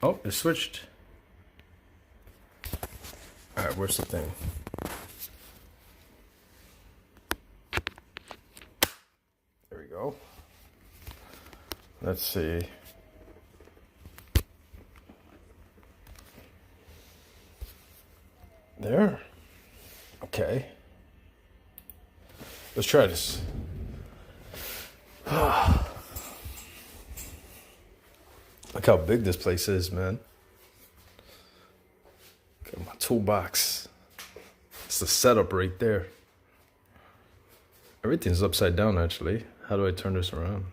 Oh, it switched. All right, where's the thing? There we go. Let's see. There. Okay. Let's try this. Look how big this place is, man. Look at my toolbox. It's the setup right there. Everything's upside down, actually. How do I turn this around?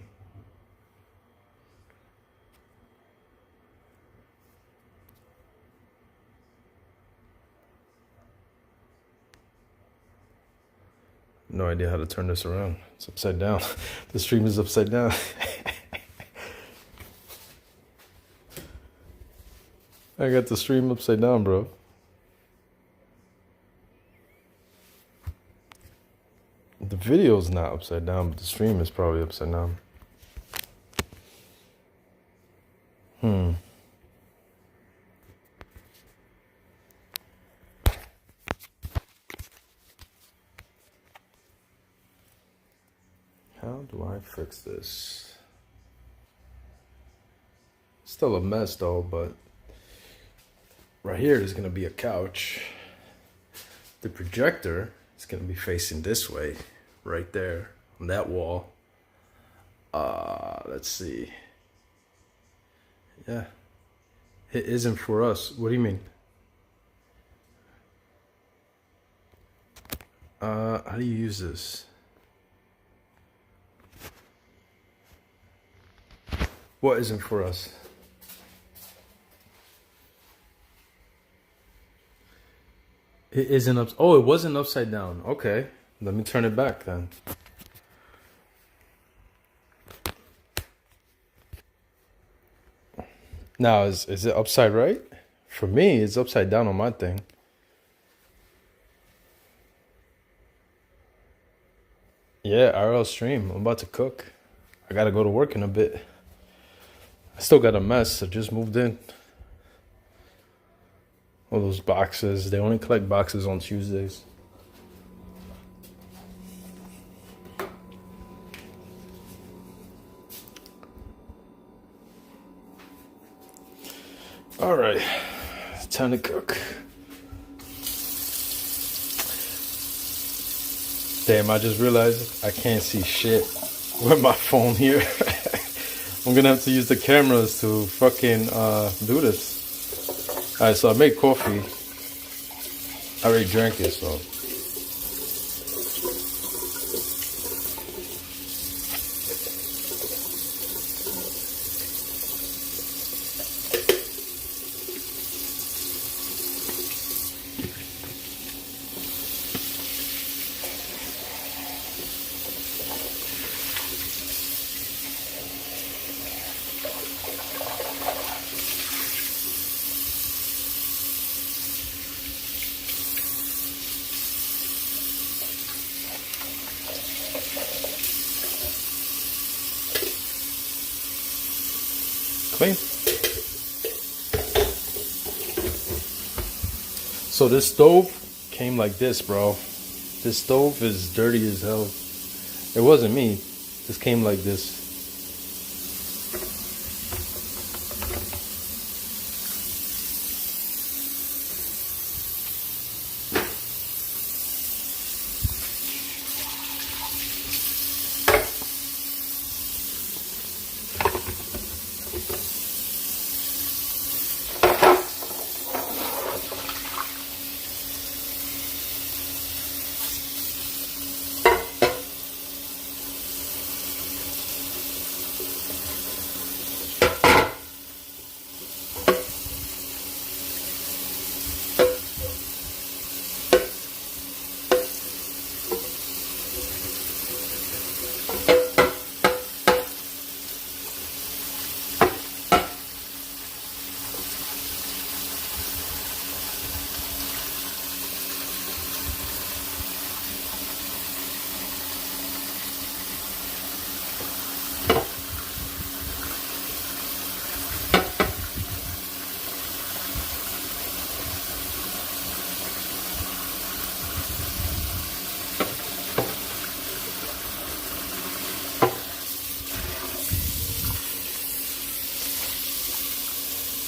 No idea how to turn this around. It's upside down. The stream is upside down. I got the stream upside down, bro. The video's not upside down, but the stream is probably upside down. How do I fix this? Still a mess though, but right here is gonna be a couch. The projector is gonna be facing this way, right there on that wall. Let's see. Yeah, it isn't for us. What do you mean? How do you use this? What isn't for us? It isn't up. Oh, it wasn't upside down. Okay, let me turn it back then. Now, is it upside right? For me, it's upside down on my thing. Yeah, RL stream. I'm about to cook. I gotta go to work in a bit. I still got a mess. I just moved in. All those boxes. They only collect boxes on Tuesdays. All right, time to cook. Damn, I just realized I can't see shit with my phone here. I'm gonna have to use the cameras to fucking do this. Alright, so I made coffee. I already drank it, so. Clean. So this stove came like this, bro. This stove is dirty as hell. It wasn't me. This came like this.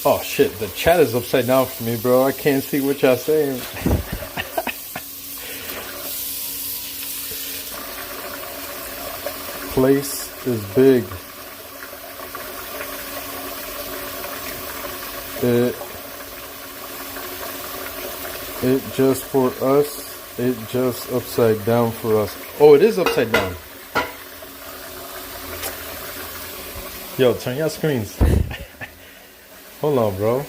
Oh shit, the chat is upside down for me, bro. I can't see what y'all saying. Place is big. It just for us. It just upside down for us. Oh, it is upside down. Yo, turn your screens. Hold on, bro.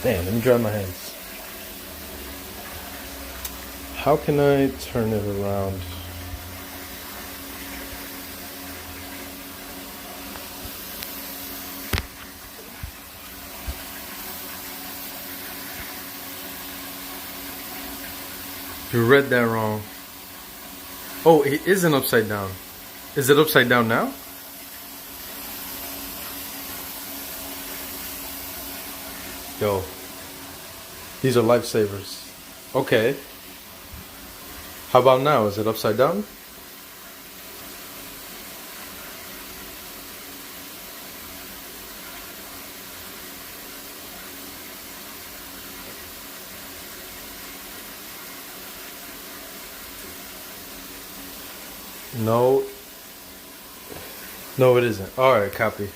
Damn, let me dry my hands. How can I turn it around? You read that wrong. Oh, it isn't upside down. Is it upside down now? Yo, these are lifesavers. Okay. How about now? Is it upside down? No. No, it isn't. Alright, copy.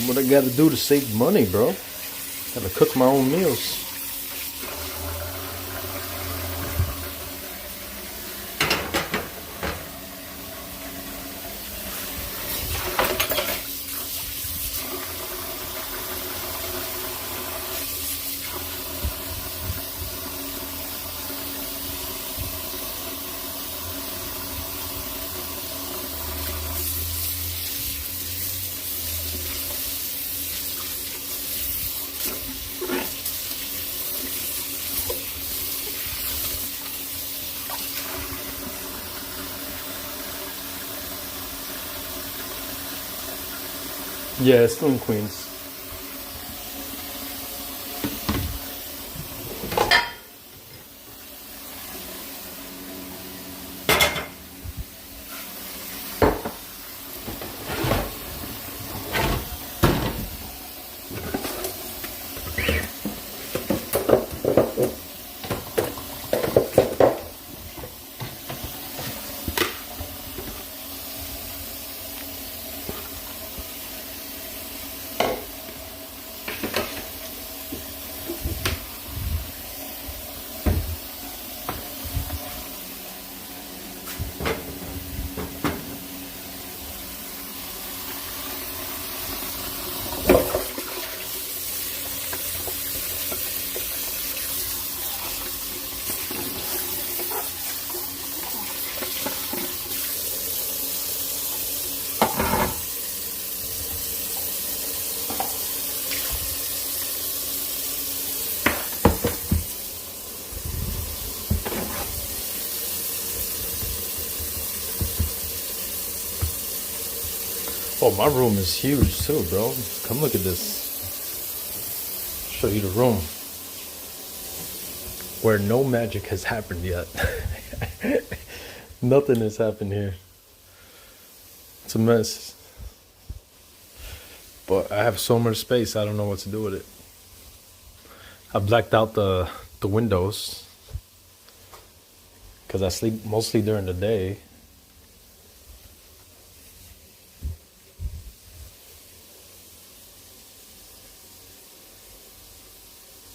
What I gotta do to save money, bro? Gotta cook my own meals. Yeah, it's still in Queens. Oh, my room is huge too, bro. Come look at this. Show you the room where no magic has happened yet. Nothing has happened here. It's a mess. But I have so much space, I don't know what to do with it. I blacked out the windows because I sleep mostly during the day.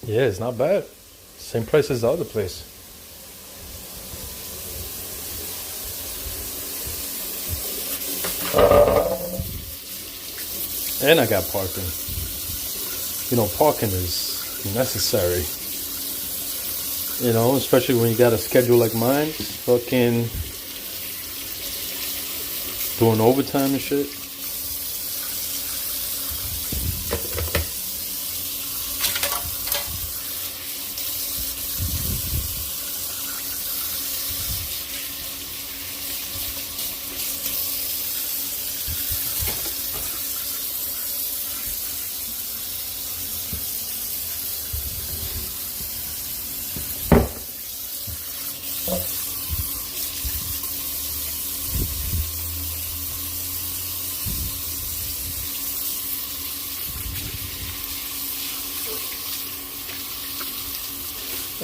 Yeah, it's not bad. Same price as the other place. And I got parking. You know, parking is necessary. You know, especially when you got a schedule like mine. Fucking doing overtime and shit.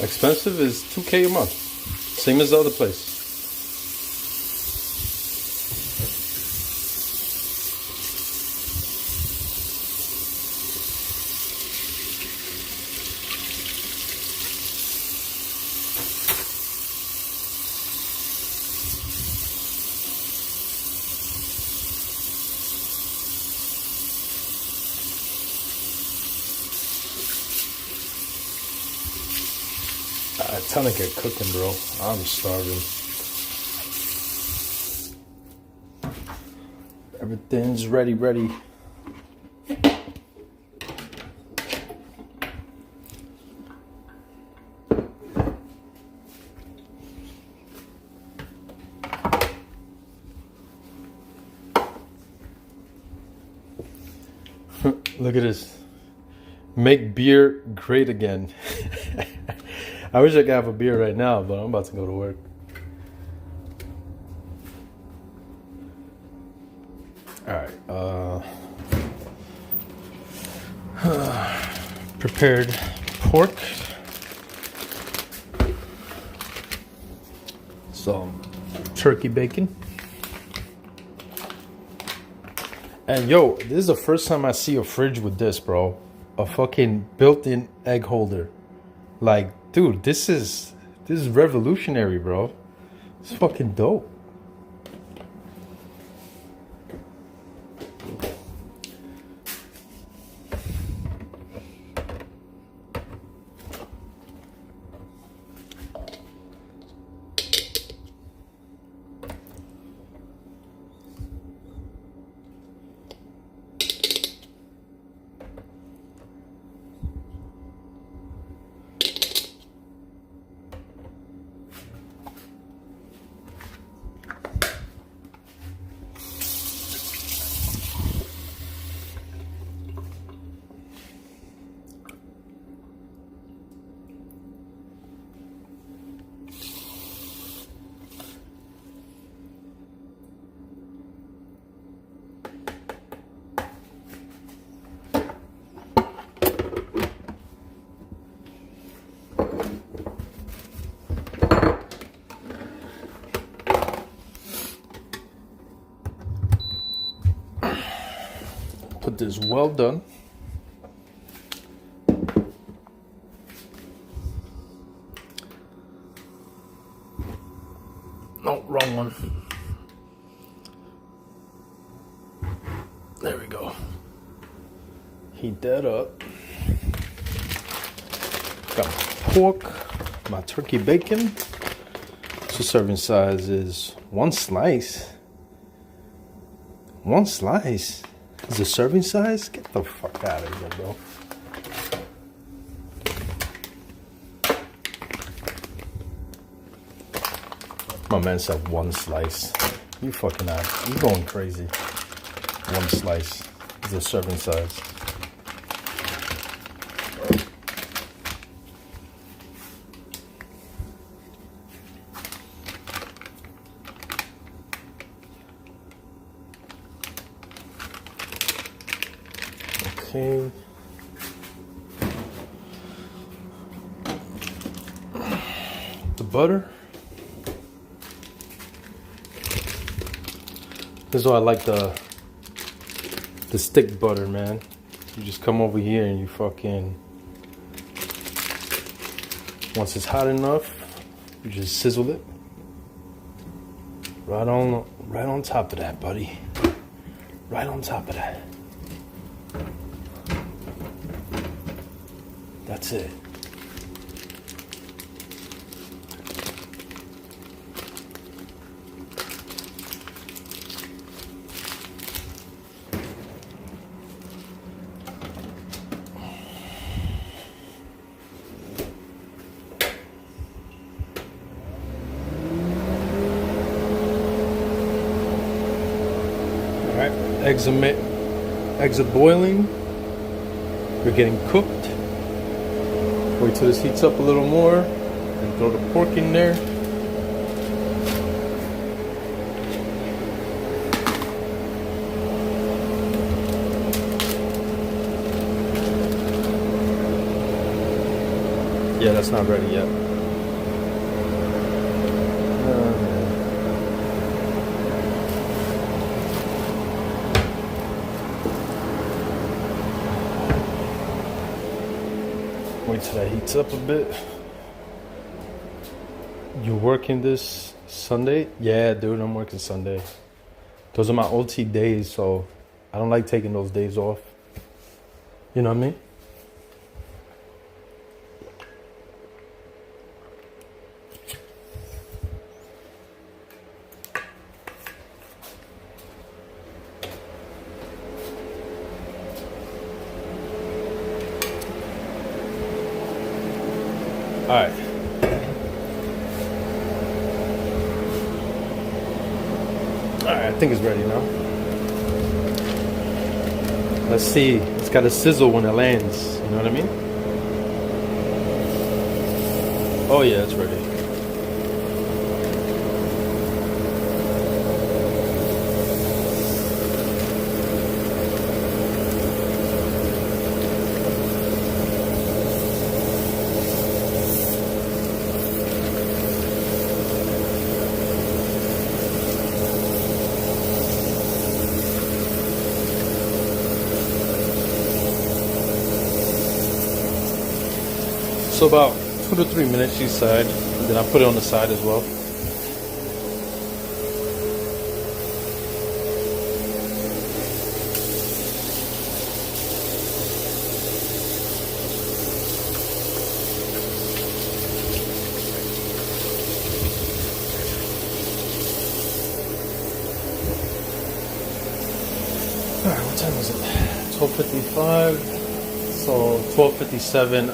Expensive is $2K a month. Same as the other place. Time to get cooking, bro. I'm starving. Everything's ready. Look at this. Make beer great again. I wish I could have a beer right now, but I'm about to go to work. All right. Prepared pork. Some turkey bacon. And yo, this is the first time I see a fridge with this, bro. A fucking built-in egg holder. Like, dude, this is revolutionary, bro. It's fucking dope. Put this well done. No, wrong one. There we go. Heat that up. Got my pork, my turkey bacon. So serving size is one slice. One slice. Is the serving size? Get the fuck out of here, bro. My man said one slice. You fucking out. You going crazy. One slice is the serving size. Okay. The butter. This is why I like the stick butter, man. You just come over here and you fucking, once it's hot enough, you just sizzle it. Right on top of that, buddy. Right on top of that. That's it. All right, eggs are boiling. We're getting cooked. Wait till this heats up a little more and throw the pork in there. Yeah, that's not ready yet. Wait till that heats up a bit. You working this Sunday? Yeah, dude, I'm working Sunday. Those are my OT days, so I don't like taking those days off. You know what I mean? Alright. Alright, I think it's ready now. Let's see. It's got to sizzle when it lands. You know what I mean? Oh yeah, it's ready. So about 2 to 3 minutes each side, and then I put it on the side as well. Alright, what time is it? 12:55. So 12:57,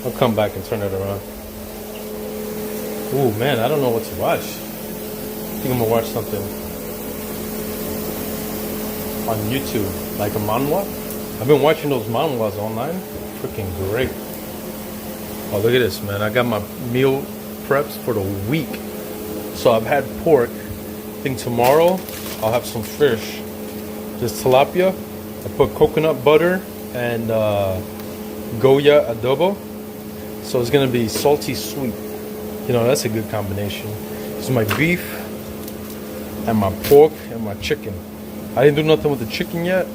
I'll come back and turn it around. Ooh, man, I don't know what to watch. I think I'm gonna watch something on YouTube, like a manhwa. I've been watching those manhwas online. Freaking great. Oh, look at this, man. I got my meal preps for the week. So I've had pork. I think tomorrow I'll have some fish. Just tilapia. I put coconut butter and Goya adobo. So it's gonna be salty sweet. You know, that's a good combination. This is my beef and my pork and my chicken. I didn't do nothing with the chicken yet.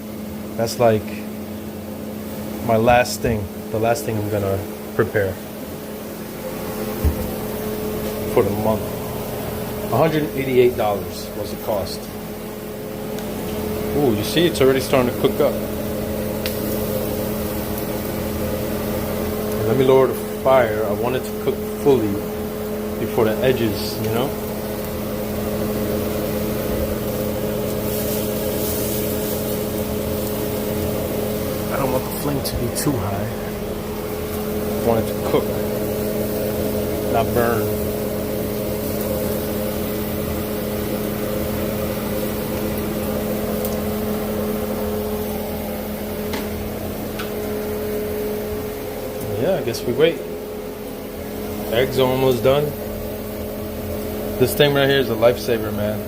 That's like my last thing. The last thing I'm gonna prepare for the month. $188 was the cost. Ooh, you see, it's already starting to cook up. Let me lower the fire. I want it to cook fully before the edges, you know? I don't want the flame to be too high. I want it to cook, not burn. Yeah, I guess we wait. Eggs are almost done. This thing right here is a lifesaver, man.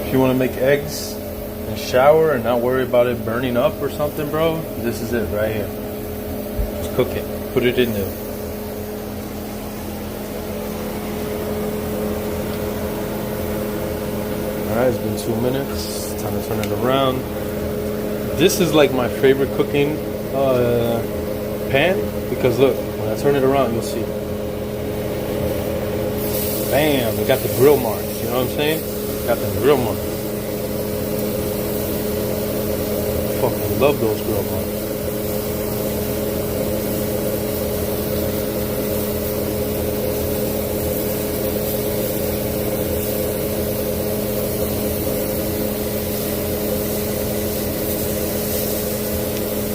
If you want to make eggs and shower and not worry about it burning up or something, bro, this is it right here. Just cook it. Put it in there. Alright, it's been 2 minutes. Time to turn it around. This is like my favorite cooking pan, because look, when I turn it around, you'll see. Bam! It got the grill marks. You know what I'm saying? Got the grill marks. I fucking love those grill marks.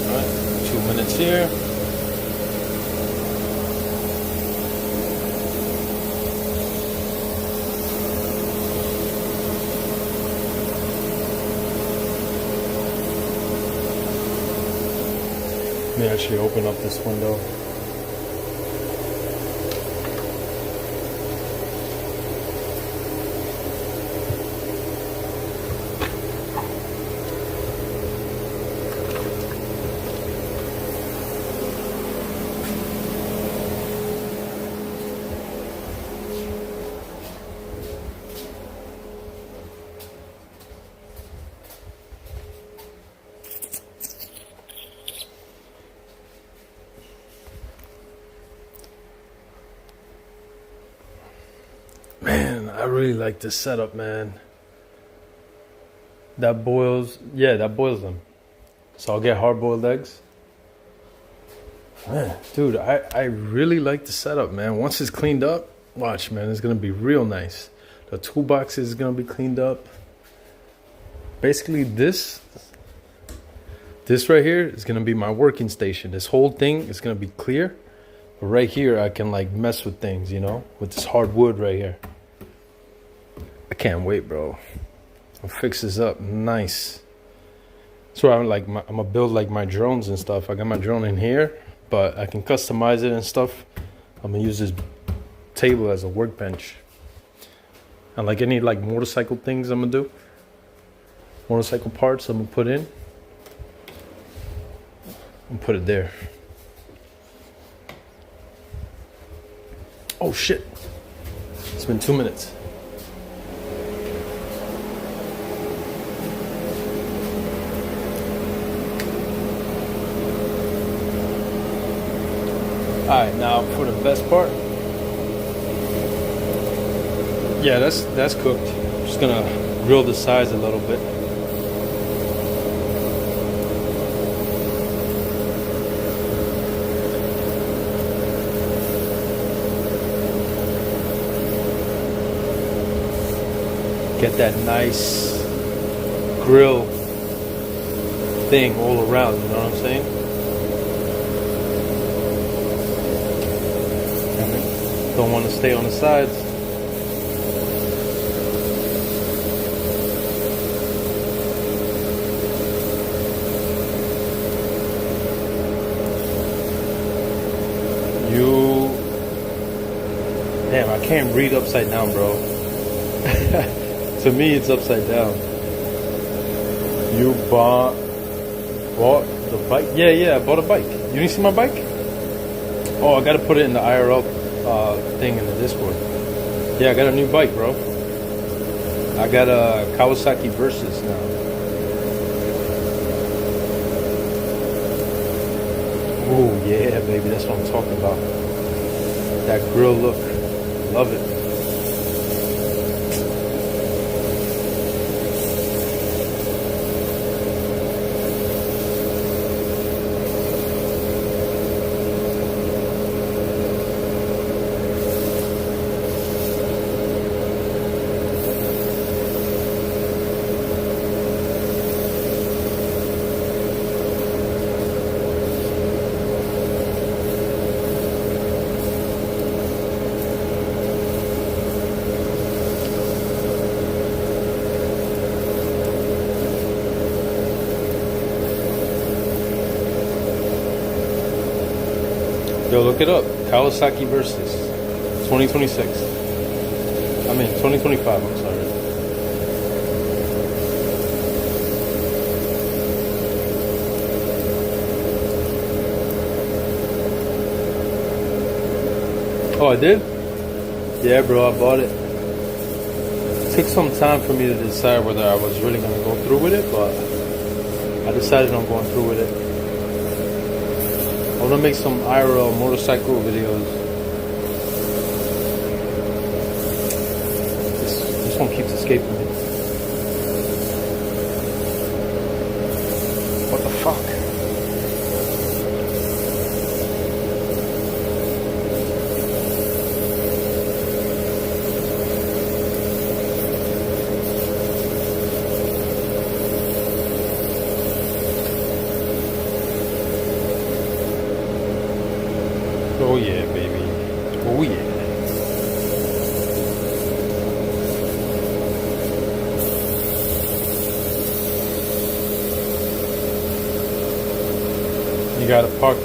All right, 2 minutes here. Let me actually open up this window. I really like this setup, man. That boils, yeah, that boils them. So I'll get hard-boiled eggs. Man, dude, I really like the setup, man. Once it's cleaned up, watch, man, it's going to be real nice. The toolbox is going to be cleaned up. Basically, this right here is going to be my working station. This whole thing is going to be clear. But right here, I can, like, mess with things, you know, with this hard wood right here. I can't wait, bro. I'll fix this up nice. So I'm gonna build like my drones and stuff. I got my drone in here, but I can customize it and stuff. I'm gonna use this table as a workbench. And like any like motorcycle things I'm gonna do. Motorcycle parts I'm gonna put in. And put it there. Oh shit. It's been 2 minutes. Alright, now for the best part. Yeah, that's cooked. I'm just gonna grill the sides a little bit. Get that nice grill thing all around, you know what I'm saying? Don't want to stay on the sides. Damn, I can't read upside down, bro. To me, it's upside down. You bought the bike? Yeah, I bought a bike. You didn't see my bike? Oh, I gotta put it in the IRL thing in the Discord. Yeah, I got a new bike, bro. I got a Kawasaki Versus now. Oh yeah, baby, that's what I'm talking about. That grill look, love it. Yo, look it up. Kawasaki Versus 2026. I mean 2025, I'm sorry. Oh, I did? Yeah, bro, I bought it. It took some time for me to decide whether I was really going to go through with it, but I decided on going through with it. I want to make some IRL motorcycle videos. This one keeps escaping me. What the fuck? Oh yeah, baby. Oh yeah. You got a park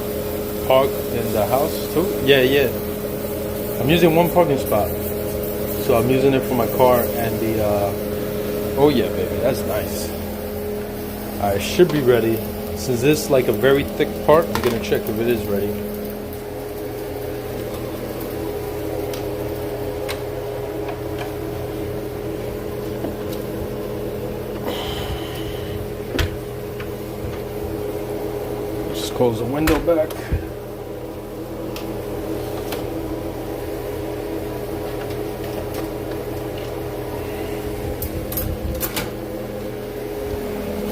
in the house too? Yeah. I'm using one parking spot. So I'm using it for my car and the oh yeah, baby, that's nice. I should be ready. Since this is like a very thick part, I'm gonna check if it is ready. Close the window back.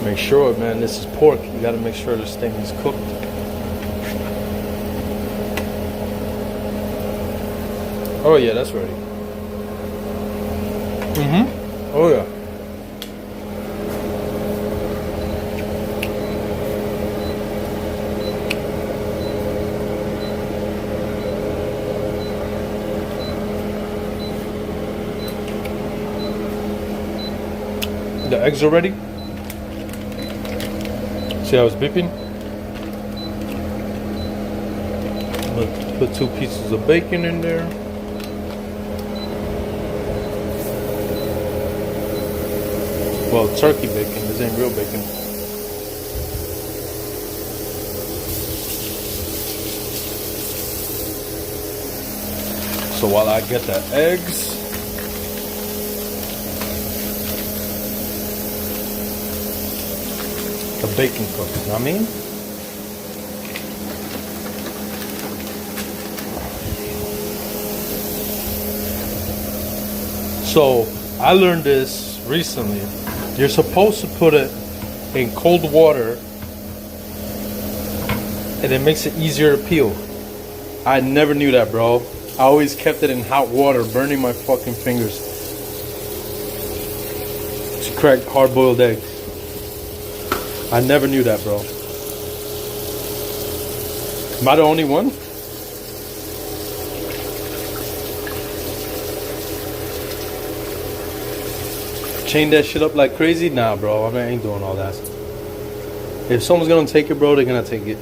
Make sure, man, this is pork. You gotta make sure this thing is cooked. Oh yeah, that's ready. Oh yeah. The eggs are ready. See how it's beeping? I'm gonna put 2 pieces of bacon in there. Well, turkey bacon. This ain't real bacon. So while I get the eggs, the bacon cooks, you know what I mean? So I learned this recently. You're supposed to put it in cold water and it makes it easier to peel. I never knew that, bro. I always kept it in hot water, burning my fucking fingers to crack hard-boiled eggs. I never knew that, bro. Am I the only one? Chain that shit up like crazy? Nah, bro. I ain't doing all that. If someone's gonna take it, bro, they're gonna take it.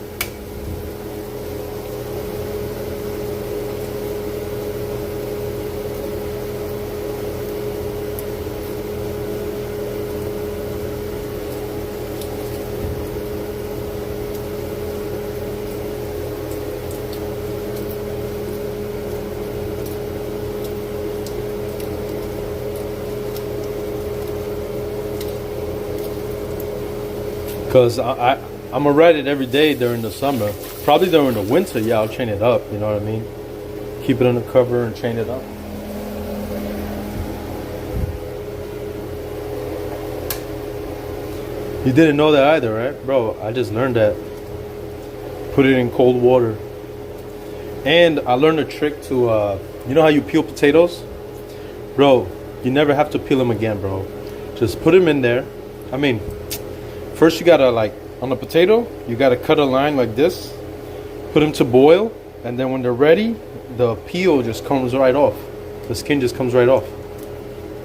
Because I'm going to ride it every day during the summer. Probably during the winter, yeah, I'll chain it up, you know what I mean? Keep it under cover and chain it up. You didn't know that either, right? Bro, I just learned that. Put it in cold water. And I learned a trick to, you know how you peel potatoes? Bro, you never have to peel them again, bro. Just put them in there. I mean, first you gotta, like, on the potato, you gotta cut a line like this, put them to boil, and then when they're ready, the peel just comes right off. The skin just comes right off.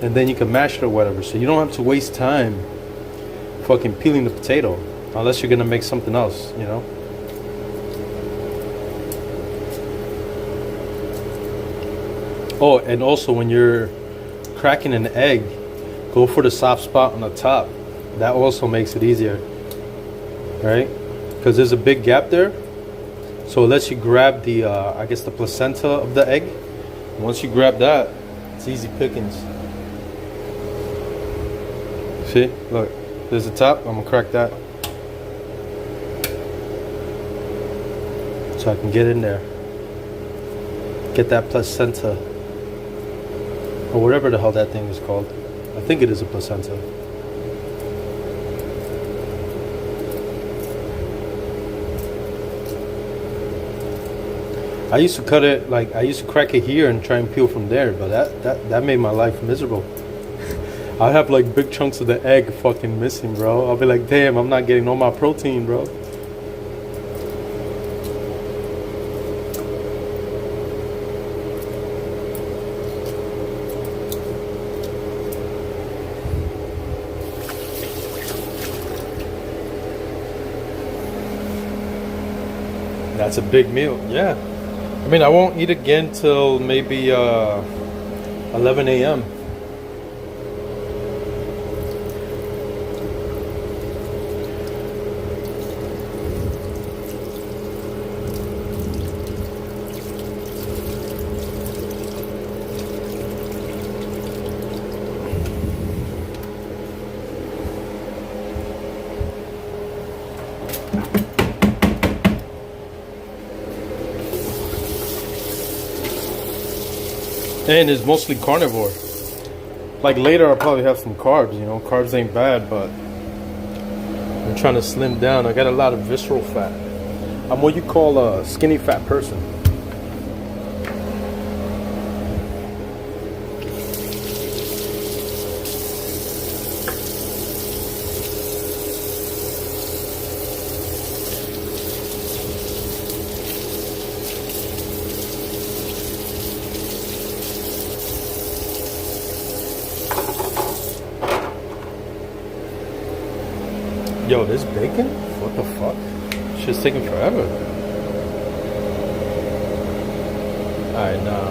And then you can mash it or whatever. So you don't have to waste time fucking peeling the potato, unless you're gonna make something else, you know? Oh, and also when you're cracking an egg, go for the soft spot on the top. That also makes it easier, right? Because there's a big gap there. So it lets you grab the, I guess the placenta of the egg. Once you grab that, it's easy pickings. See, look, there's the top. I'm gonna crack that. So I can get in there. Get that placenta. Or whatever the hell that thing is called. I think it is a placenta. I used to cut it, like, I used to crack it here and try and peel from there, but that made my life miserable. I have like big chunks of the egg fucking missing, bro. I'll be like, damn, I'm not getting all my protein, bro. That's a big meal, yeah. I mean, I won't eat again till maybe 11 a.m. And it's mostly carnivore. Like later I'll probably have some carbs, you know. Carbs ain't bad, but I'm trying to slim down. I got a lot of visceral fat. I'm what you call a skinny fat person. Yo, this bacon? What the fuck? Shit's taking forever. Alright, now,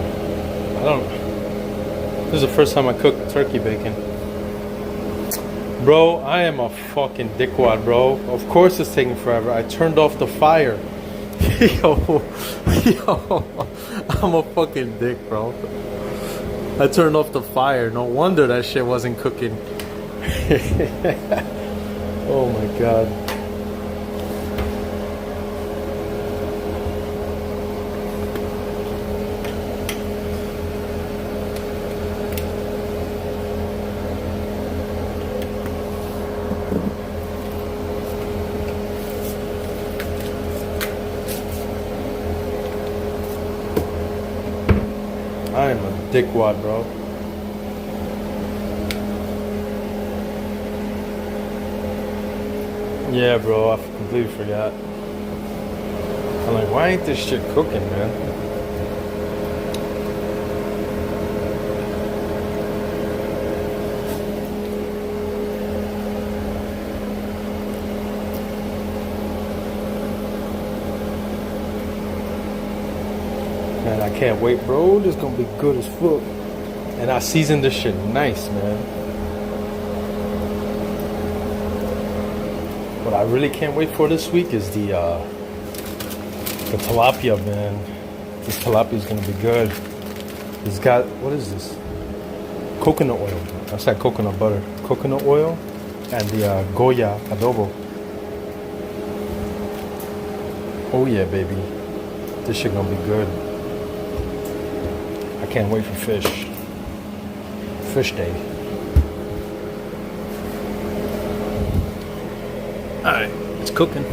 I don't. This is the first time I cooked turkey bacon. Bro, I am a fucking dickwad, bro. Of course it's taking forever. I turned off the fire. Yo, I'm a fucking dick, bro. I turned off the fire. No wonder that shit wasn't cooking. Oh my god. I am a dickwad, bro. Yeah, bro, I completely forgot. I'm like, why ain't this shit cooking, man? Man, I can't wait, bro. This is gonna be good as fuck. And I seasoned this shit nice, man. What I really can't wait for this week is the tilapia, man. This tilapia is gonna be good. It's got, what is this? Coconut oil. I said coconut butter. Coconut oil and the Goya adobo. Oh yeah, baby. This shit gonna be good. I can't wait for fish. Fish day. Alright, it's cooking.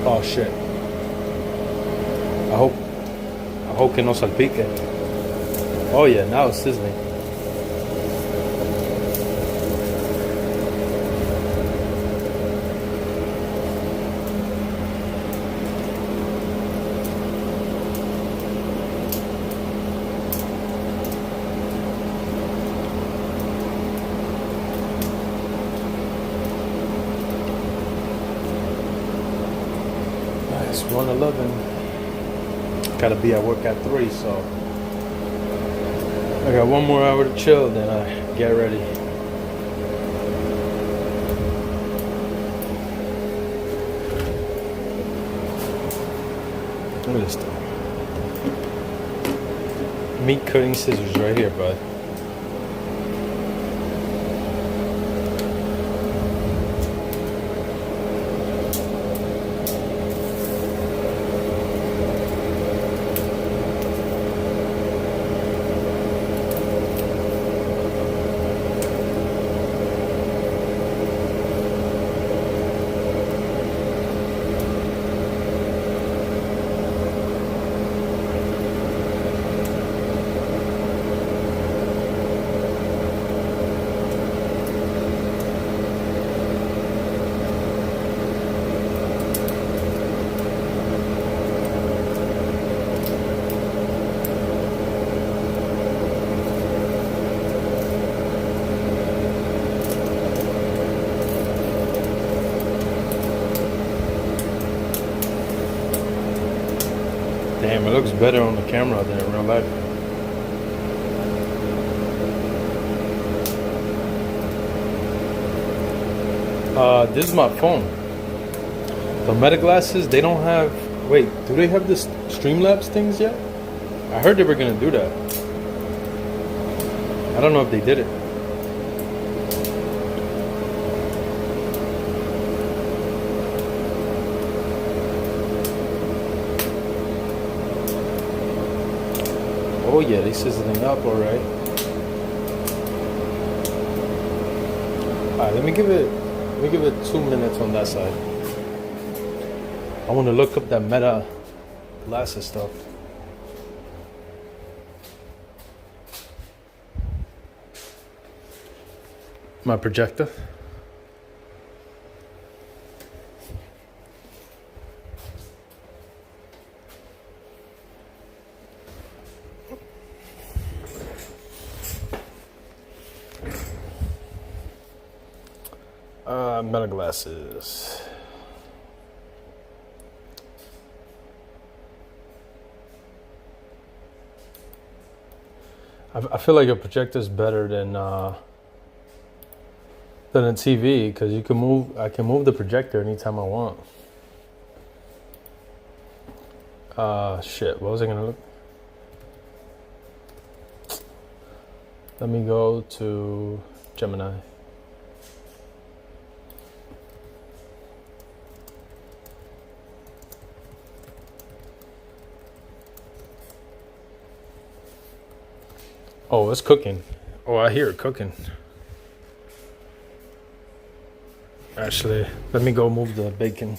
Oh shit. I hope que no salpique. Oh yeah, now it's sizzling. It's 1:11. Gotta be at work at 3, so I got 1 more hour to chill, then I get ready. Look at this thing. Meat cutting scissors right here, bud. Damn, it looks better on the camera than in real life. This is my phone. The Meta glasses, they don't have... Wait, do they have this Streamlabs things yet? I heard they were gonna do that. I don't know if they did it. Oh yeah, they sizzling up, alright. Alright, let me give it me give it 2 minutes on that side. I want to look up that Meta glasses stuff. My projector. Meta glasses. I feel like a projector is better than a TV because you can move. I can move the projector anytime I want. Shit. What was I gonna look? Let me go to Gemini. Oh, it's cooking. Oh, I hear it cooking. Actually, let me go move the bacon.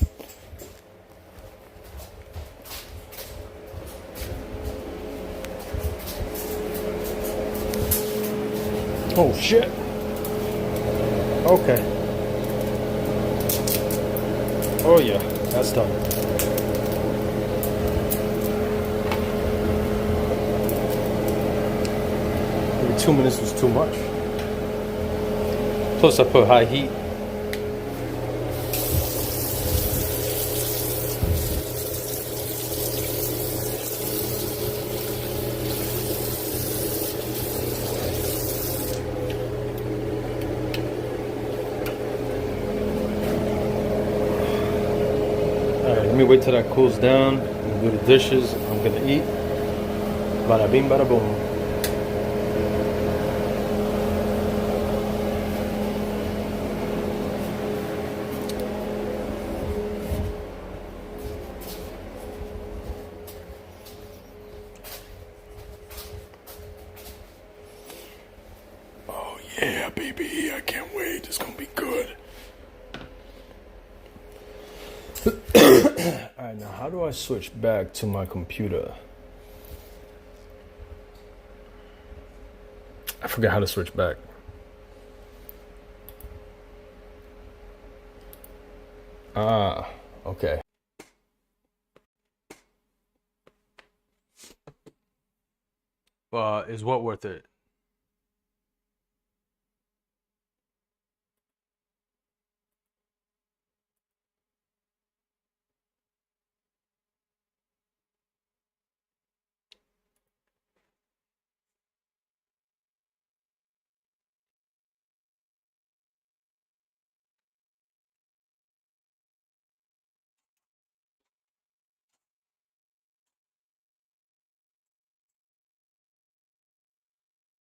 Oh, shit. Okay. Oh, yeah. That's done. Maybe 2 minutes was too much. Plus, I put high heat. Let me wait till that cools down. I'm gonna do the dishes. I'm gonna eat. Bada bing, bada boom. Oh yeah, baby! I can't wait. It's gonna be good. Alright, now how do I switch back to my computer? I forget how to switch back. Ah, okay. Is what worth it?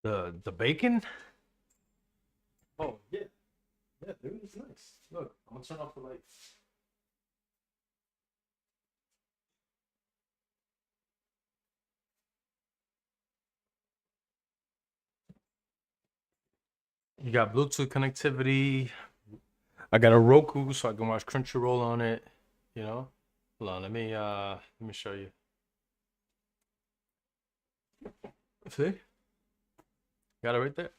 The bacon? Oh yeah, yeah, dude, it's nice. Look, I'm gonna turn off the lights. You got Bluetooth connectivity. I got a Roku so I can watch Crunchyroll on it. You know? Hold on, let me show you. See? Got it right there.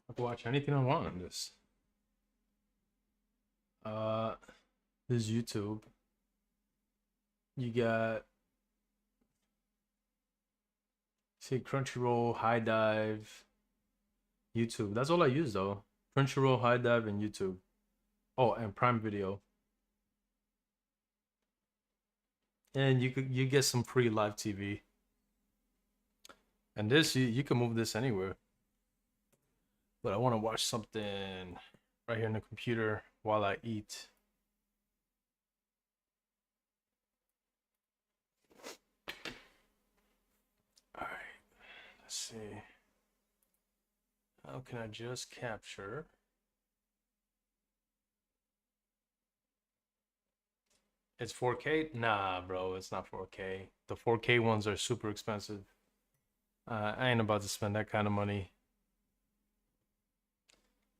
I can watch anything I want on this. This is YouTube. You got see Crunchyroll, High Dive, YouTube. That's all I use though. Crunchyroll, High Dive, and YouTube. Oh, and Prime Video. And you get some free live TV. And this you can move this anywhere. But I want to watch something right here in the computer while I eat. All right, let's see. How can I just capture? It's 4K? Nah, bro, it's not 4K. The 4K ones are super expensive. I ain't about to spend that kind of money.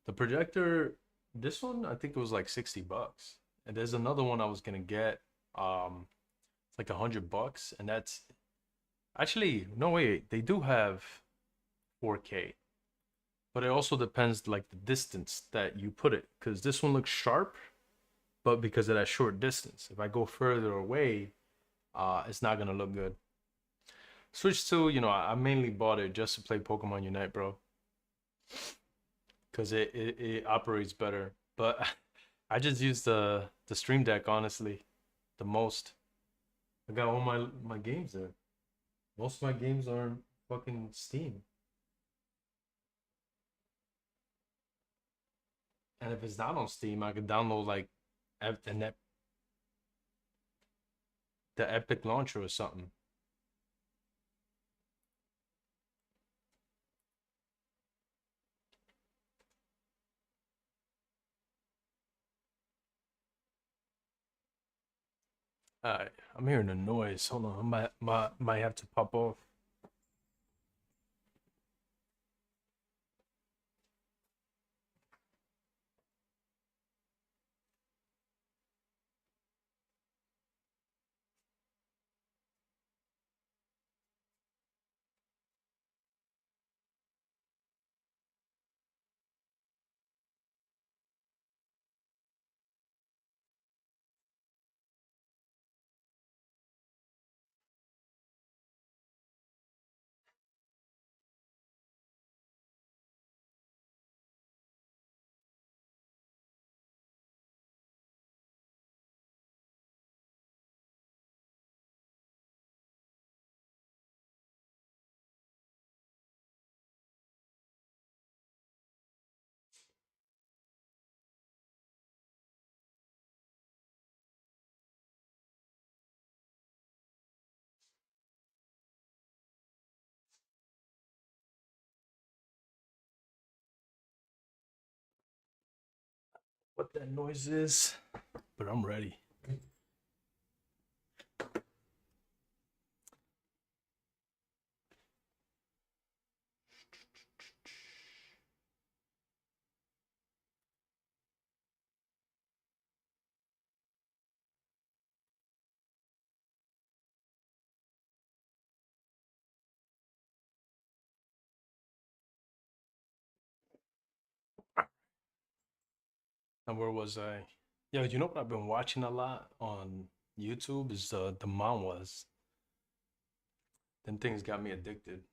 The projector, this one, I think it was like 60 bucks. And there's another one I was gonna get. It's like $100, and that's actually no wait, they do have 4K, but it also depends like the distance that you put it. Because this one looks sharp, but because of that short distance, if I go further away, it's not gonna look good. Switch to, I mainly bought it just to play Pokemon Unite, bro, because it operates better. But I just use the Stream Deck honestly the most. I got all my games there. Most of my games are on fucking Steam. And if it's not on Steam, I could download like the Epic Launcher or something. Alright, I'm hearing a noise. Hold on, I might have to pop off. What that noise is, but I'm ready. And where was I? Yo, you know what I've been watching a lot on YouTube is the manhwas. Them things got me addicted.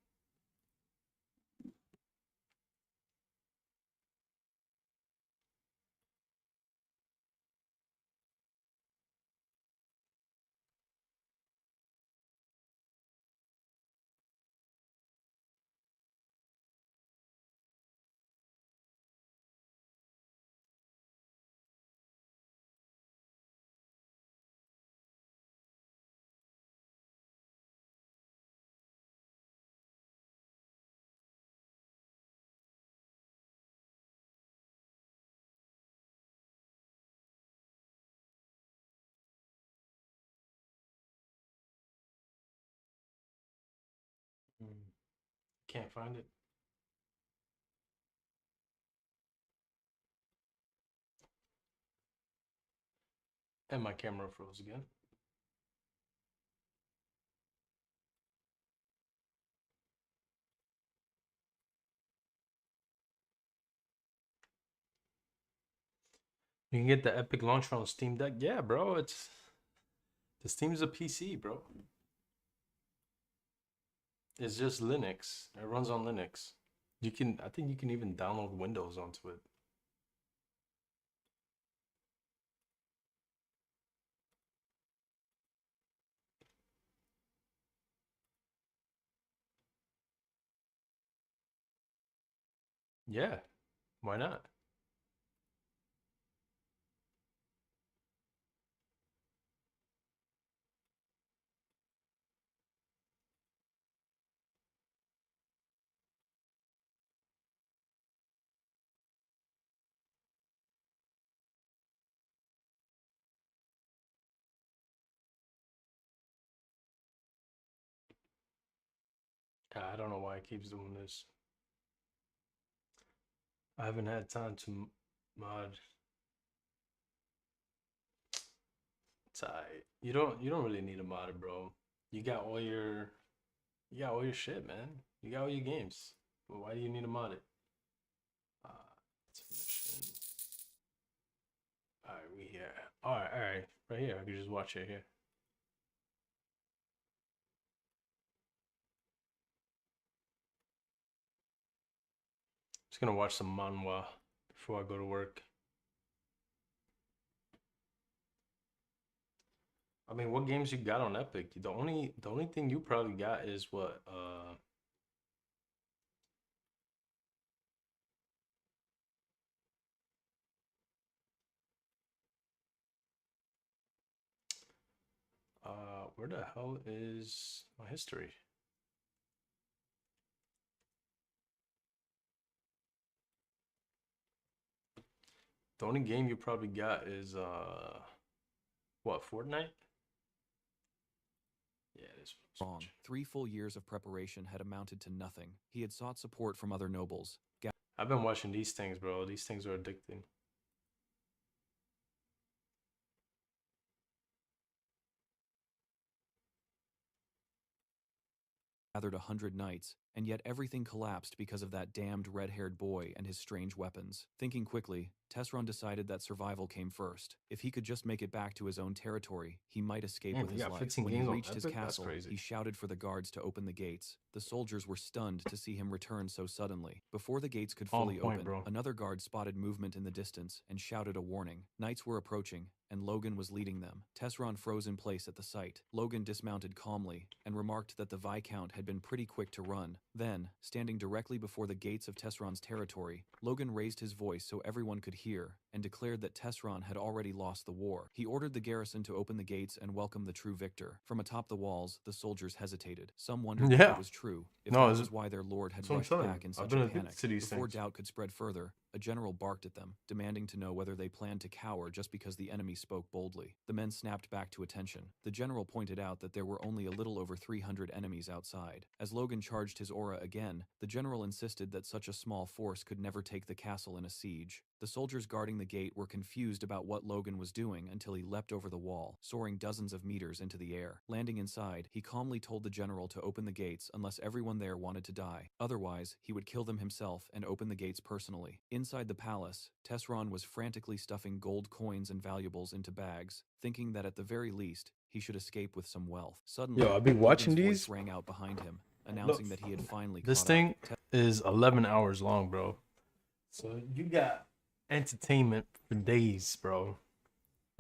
Mm, Can't find it. And my camera froze again. You can get the Epic Launcher on Steam Deck. Yeah, bro. The Steam's a PC, bro. It's just Linux. It runs on Linux. I think you can even download Windows onto it. Yeah, why not? I don't know why it keeps doing this. I haven't had time to mod. It's alright. You don't really need a mod, bro. You got all your you got all your shit, man. You got all your games. Well, why do you need to mod it? Uh, it's a mission. All right, we here. All right, right here. I can just watch it here. Just gonna watch some manhwa before I go to work. I mean, what games you got on Epic? The only thing you probably got is what where the hell is my history? The only game you probably got is what, Fortnite? Yeah, it is. Wrong. 3 full years of preparation had amounted to nothing. He had sought support from other nobles. I've been watching these things, bro. These things are addicting. Gathered 100 knights, and yet everything collapsed because of that damned red-haired boy and his strange weapons. Thinking quickly, Tesron decided that survival came first. If he could just make it back to his own territory, he might escape Man, with you his got life. 15 When he games on reached his Epic? That's castle, crazy. he shouted for the guards to open the gates. The soldiers were stunned to see him return so suddenly. Before the gates could On fully point, open, bro. another guard spotted movement in the distance and shouted a warning. Knights were approaching, and Logan was leading them. Tesron froze in place at the sight. Logan dismounted calmly and remarked that the Viscount had been pretty quick to run. Then, standing directly before the gates of Tesron's territory, Logan raised his voice so everyone could hear and declared that Tesron had already lost the war. He ordered the garrison to open the gates and welcome the true victor. From atop the walls, the soldiers hesitated. Some wondered if Yeah. it was true, if No, that was why their lord had that's what I'm rushed telling back you. in I've such been a addicted panic. to these Before things. doubt could spread further, a general barked at them, demanding to know whether they planned to cower just because the enemy spoke boldly. The men snapped back to attention. The general pointed out that there were only a little over 300 enemies outside. As Logan charged his aura again, the general insisted that such a small force could never take the castle in a siege. The soldiers guarding the gate were confused about what Logan was doing until he leapt over the wall, soaring dozens of meters into the air. Landing inside, he calmly told the general to open the gates unless everyone there wanted to die. Otherwise, he would kill them himself and open the gates personally. Inside the palace, Tesron was frantically stuffing gold coins and valuables into bags, thinking that at the very least, he should escape with some wealth. Suddenly, Yo, I've been watching Logan's these. voice rang out behind him, Look, announcing that he had finally this caught thing up. is 11 hours long, bro. So you got entertainment for days, bro.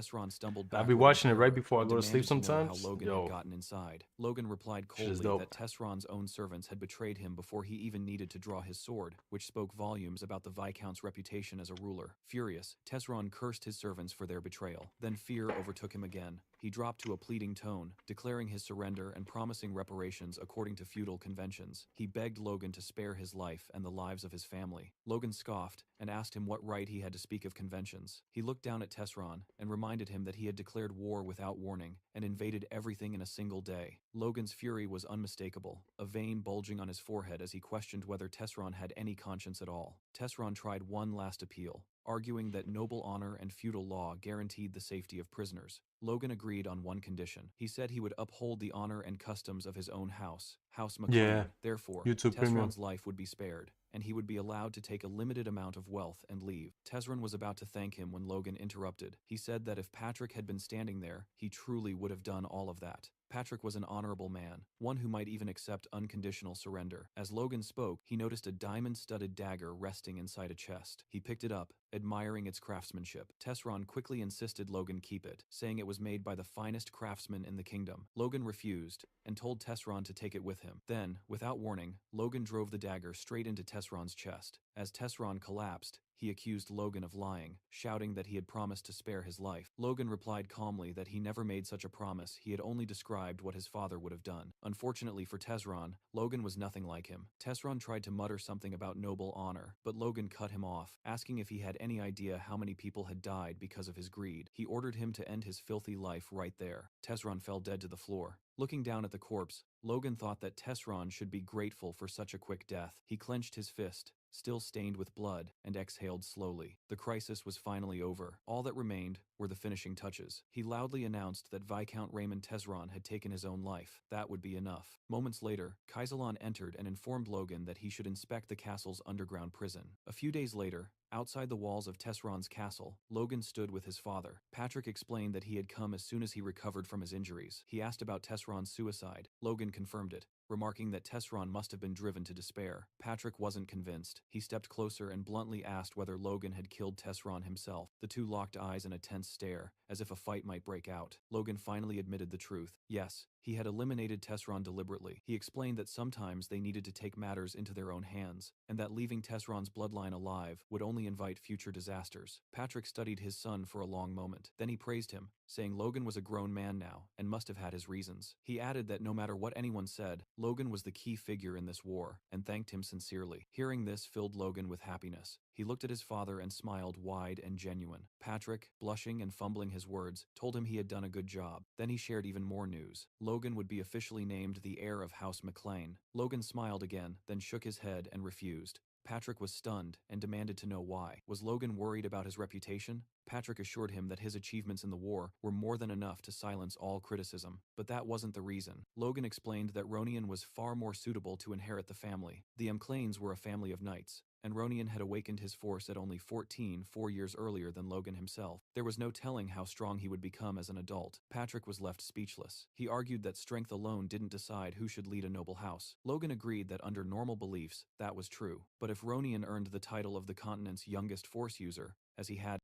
Tesron stumbled I'll back. be watching it right before I go to sleep To know sometimes. how Logan Yo, had gotten inside. Logan replied shit is coldly dope. that Tesron's own servants had betrayed him before he even needed to draw his sword, which spoke volumes about the Viscount's reputation as a ruler. Furious, Tesron cursed his servants for their betrayal. Then fear overtook him again. He dropped to a pleading tone, declaring his surrender and promising reparations according to feudal conventions. He begged Logan to spare his life and the lives of his family. Logan scoffed and asked him what right he had to speak of conventions. He looked down at Tesron and reminded him that he had declared war without warning and invaded everything in a single day. Logan's fury was unmistakable, a vein bulging on his forehead as he questioned whether Tesron had any conscience at all. Tesron tried one last appeal, arguing that noble honor and feudal law guaranteed the safety of prisoners. Logan agreed on one condition. He said he would uphold the honor and customs of his own house, House McLean. Yeah, Therefore, YouTube Premium. Tesron's life would be spared, and he would be allowed to take a limited amount of wealth and leave. Tesron was about to thank him when Logan interrupted. He said that if Patrick had been standing there, he truly would have done all of that. Patrick was an honorable man, one who might even accept unconditional surrender. As Logan spoke, he noticed a diamond-studded dagger resting inside a chest. He picked it up, admiring its craftsmanship. Tesron quickly insisted Logan keep it, saying it was made by the finest craftsman in the kingdom. Logan refused, and told Tesron to take it with him. Then, without warning, Logan drove the dagger straight into Tesron's chest. As Tesron collapsed, he accused Logan of lying, shouting that he had promised to spare his life. Logan replied calmly that he never made such a promise, he had only described what his father would have done. Unfortunately for Tesron, Logan was nothing like him. Tesron tried to mutter something about noble honor, but Logan cut him off, asking if he had any idea how many people had died because of his greed. He ordered him to end his filthy life right there. Tesron fell dead to the floor. Looking down at the corpse, Logan thought that Tesron should be grateful for such a quick death. He clenched his fist still stained with blood, and exhaled slowly. The crisis was finally over. All that remained were the finishing touches. He loudly announced that Viscount Raymond Tesron had taken his own life. That would be enough. Moments later, Kaisalon entered and informed Logan that he should inspect the castle's underground prison. A few days later, outside the walls of Tesron's castle, Logan stood with his father. Patrick explained that he had come as soon as he recovered from his injuries. He asked about Tesron's suicide. Logan confirmed it, remarking that Tesron must have been driven to despair. Patrick wasn't convinced. He stepped closer and bluntly asked whether Logan had killed Tesron himself. The two locked eyes in a tense stare, as if a fight might break out. Logan finally admitted the truth. Yes, he had eliminated Tesron deliberately. He explained that sometimes they needed to take matters into their own hands, and that leaving Tesron's bloodline alive would only invite future disasters. Patrick studied his son for a long moment. Then he praised him, saying Logan was a grown man now, and must have had his reasons. He added that no matter what anyone said, Logan was the key figure in this war, and thanked him sincerely. Hearing this filled Logan with happiness. He looked at his father and smiled wide and genuine. Patrick, blushing and fumbling his words, told him he had done a good job. Then he shared even more news. Logan would be officially named the heir of House McLean. Logan smiled again, then shook his head and refused. Patrick was stunned and demanded to know why. Was Logan worried about his reputation? Patrick assured him that his achievements in the war were more than enough to silence all criticism. But that wasn't the reason. Logan explained that Ronian was far more suitable to inherit the family. The McLeans were a family of knights, and Ronian had awakened his force at only 14, 4 years earlier than Logan himself. There was no telling how strong he would become as an adult. Patrick was left speechless. He argued that strength alone didn't decide who should lead a noble house. Logan agreed that under normal beliefs, that was true. But if Ronian earned the title of the continent's youngest force user, as he had,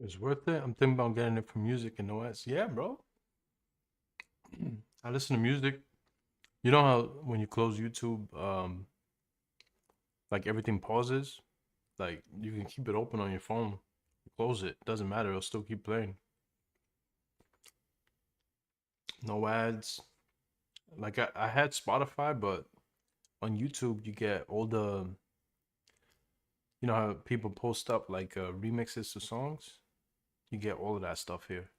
It's worth it. I'm thinking about getting it for music and OS. Yeah, bro. I listen to music. You know how when you close YouTube, like everything pauses? Like you can keep it open on your phone. Close it. Doesn't matter. It'll still keep playing. No ads. Like I had Spotify, but on YouTube you get all the, you know how people post up like remixes to songs? You get all of that stuff here.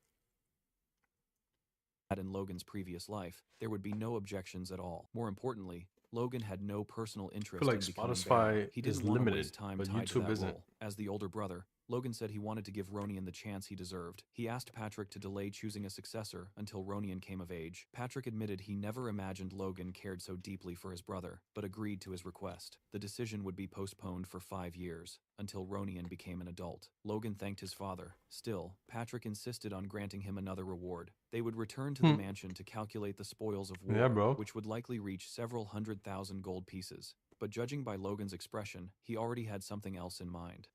in Logan's previous life, there would be no objections at all. More importantly, Logan had no personal I interest feel like in becoming Spotify Baron. He is didn't want to limited, waste time but tied to YouTube that isn't. role. As the older brother, Logan said he wanted to give Ronian the chance he deserved. He asked Patrick to delay choosing a successor until Ronian came of age. Patrick admitted he never imagined Logan cared so deeply for his brother, but agreed to his request. The decision would be postponed for 5 years, until Ronian became an adult. Logan thanked his father. Still, Patrick insisted on granting him another reward. They would return to the mansion to calculate the spoils of war, Yeah, bro. which would likely reach several 100,000 gold pieces. But judging by Logan's expression, he already had something else in mind.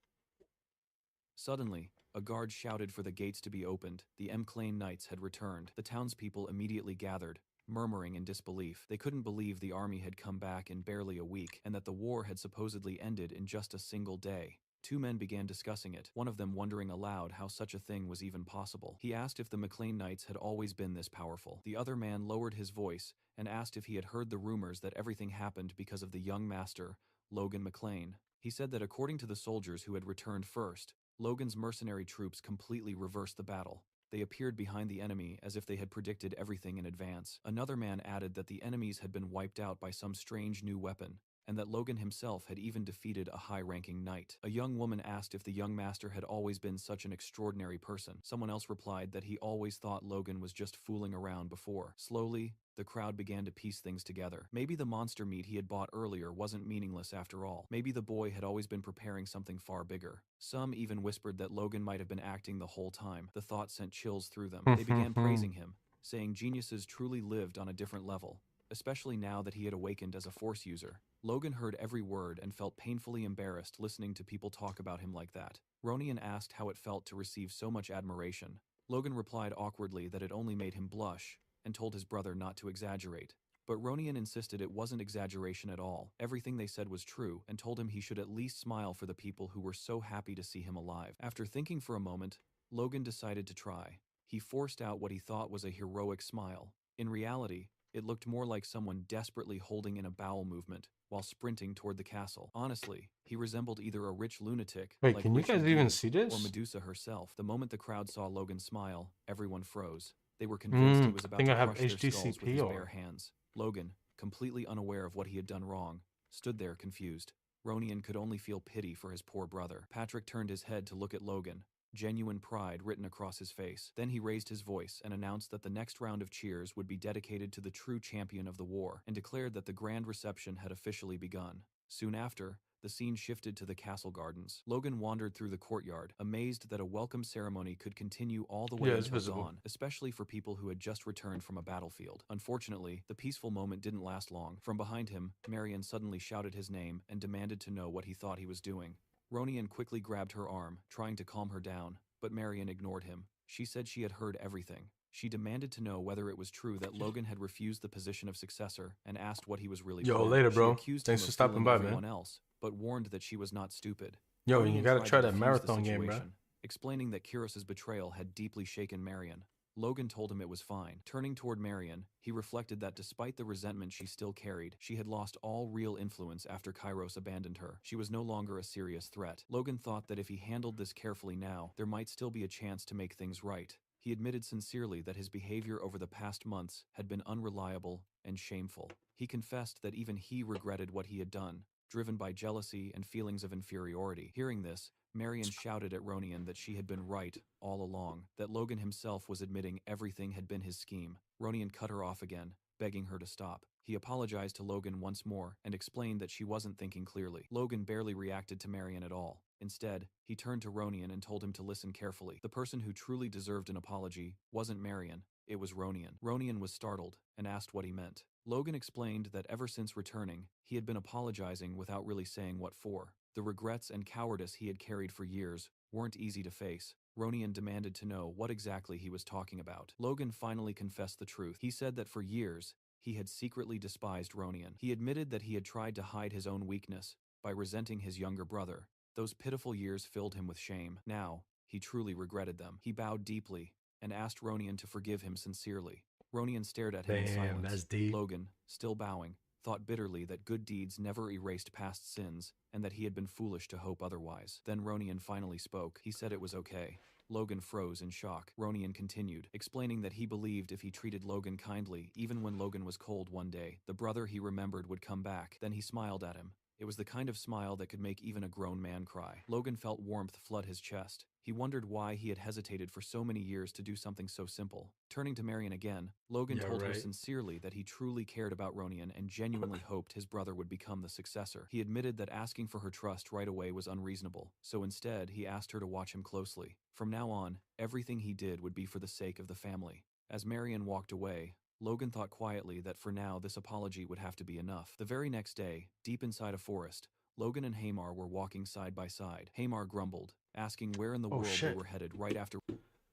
Suddenly, a guard shouted for the gates to be opened. The McLean Knights had returned. The townspeople immediately gathered, murmuring in disbelief. They couldn't believe the army had come back in barely a week, and that the war had supposedly ended in just a single day. Two men began discussing it, one of them wondering aloud how such a thing was even possible. He asked if the McLean Knights had always been this powerful. The other man lowered his voice and asked if he had heard the rumors that everything happened because of the young master, Logan McLean. He said that according to the soldiers who had returned first, Logan's mercenary troops completely reversed the battle. They appeared behind the enemy as if they had predicted everything in advance. Another man added that the enemies had been wiped out by some strange new weapon, and that Logan himself had even defeated a high-ranking knight. A young woman asked if the young master had always been such an extraordinary person. Someone else replied that he always thought Logan was just fooling around before. Slowly, the crowd began to piece things together. Maybe the monster meat he had bought earlier wasn't meaningless after all. Maybe the boy had always been preparing something far bigger. Some even whispered that Logan might have been acting the whole time. The thought sent chills through them. They began praising him, saying geniuses truly lived on a different level, especially now that he had awakened as a force user. Logan heard every word and felt painfully embarrassed listening to people talk about him like that. Ronian asked how it felt to receive so much admiration. Logan replied awkwardly that it only made him blush, and told his brother not to exaggerate. But Ronian insisted it wasn't exaggeration at all. Everything they said was true, and told him he should at least smile for the people who were so happy to see him alive. After thinking for a moment, Logan decided to try. He forced out what he thought was a heroic smile. In reality, it looked more like someone desperately holding in a bowel movement while sprinting toward the castle. Honestly, he resembled either a rich lunatic Wait, like can you Richard guys even Gere see or this? Medusa herself. The moment the crowd saw Logan smile, everyone froze. They were convinced he was I about think to I have crush their skulls with his HDCP bare on. hands. Logan, completely unaware of what he had done wrong, stood there confused. Ronian could only feel pity for his poor brother. Patrick turned his head to look at Logan, genuine pride written across his face. Then he raised his voice and announced that the next round of cheers would be dedicated to the true champion of the war, and declared that the grand reception had officially begun. Soon after, the scene shifted to the castle gardens. Logan wandered through the courtyard, amazed that a welcome ceremony could continue all the way Yeah, it's until visible. dawn, especially for people who had just returned from a battlefield. Unfortunately, the peaceful moment didn't last long. From behind him, Marion suddenly shouted his name and demanded to know what he thought he was doing. Ronian quickly grabbed her arm, trying to calm her down, but Marion ignored him. She said she had heard everything. She demanded to know whether it was true that Logan had refused the position of successor and asked what he was really Yo, planning. later, She bro. accused Thanks him for of stopping fooling by, everyone man. else, but warned that she was not stupid. Yo, and Ronian you gotta tried try to that defuse marathon the game, bro. situation, explaining that Kyros's betrayal had deeply shaken Marion. Logan told him it was fine. Turning toward Marion, he reflected that despite the resentment she still carried, she had lost all real influence after Kairos abandoned her. She was no longer a serious threat. Logan thought that if he handled this carefully now, there might still be a chance to make things right. He admitted sincerely that his behavior over the past months had been unreliable and shameful. He confessed that even he regretted what he had done, driven by jealousy and feelings of inferiority. Hearing this, Marion shouted at Ronian that she had been right all along, that Logan himself was admitting everything had been his scheme. Ronian cut her off again, begging her to stop. He apologized to Logan once more and explained that she wasn't thinking clearly. Logan barely reacted to Marion at all. Instead, he turned to Ronian and told him to listen carefully. The person who truly deserved an apology wasn't Marion, it was Ronian. Ronian was startled and asked what he meant. Logan explained that ever since returning, he had been apologizing without really saying what for. The regrets and cowardice he had carried for years weren't easy to face. Ronian demanded to know what exactly he was talking about. Logan finally confessed the truth. He said that for years, he had secretly despised Ronian. He admitted that he had tried to hide his own weakness by resenting his younger brother. Those pitiful years filled him with shame. Now, he truly regretted them. He bowed deeply and asked Ronian to forgive him sincerely. Ronian stared at him in Damn, silence. that's deep. Logan, still bowing, thought bitterly that good deeds never erased past sins and that he had been foolish to hope otherwise. Then Ronian finally spoke. He said it was okay. Logan froze in shock. Ronian continued, explaining that he believed if he treated Logan kindly, even when Logan was cold one day, the brother he remembered would come back. Then he smiled at him. It was the kind of smile that could make even a grown man cry. Logan felt warmth flood his chest. He wondered why he had hesitated for so many years to do something so simple. Turning to Marion again, Logan Yeah, told her right. sincerely that he truly cared about Ronian and genuinely hoped his brother would become the successor. He admitted that asking for her trust right away was unreasonable, so instead he asked her to watch him closely. From now on, everything he did would be for the sake of the family. As Marion walked away, Logan thought quietly that for now this apology would have to be enough. The very next day, deep inside a forest, Logan and Hamar were walking side by side. Hamar grumbled, asking where in the Oh, world shit. they were headed right after.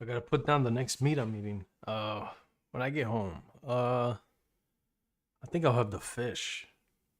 I gotta put down the next meet I'm eating. When I get home. I think I'll have the fish.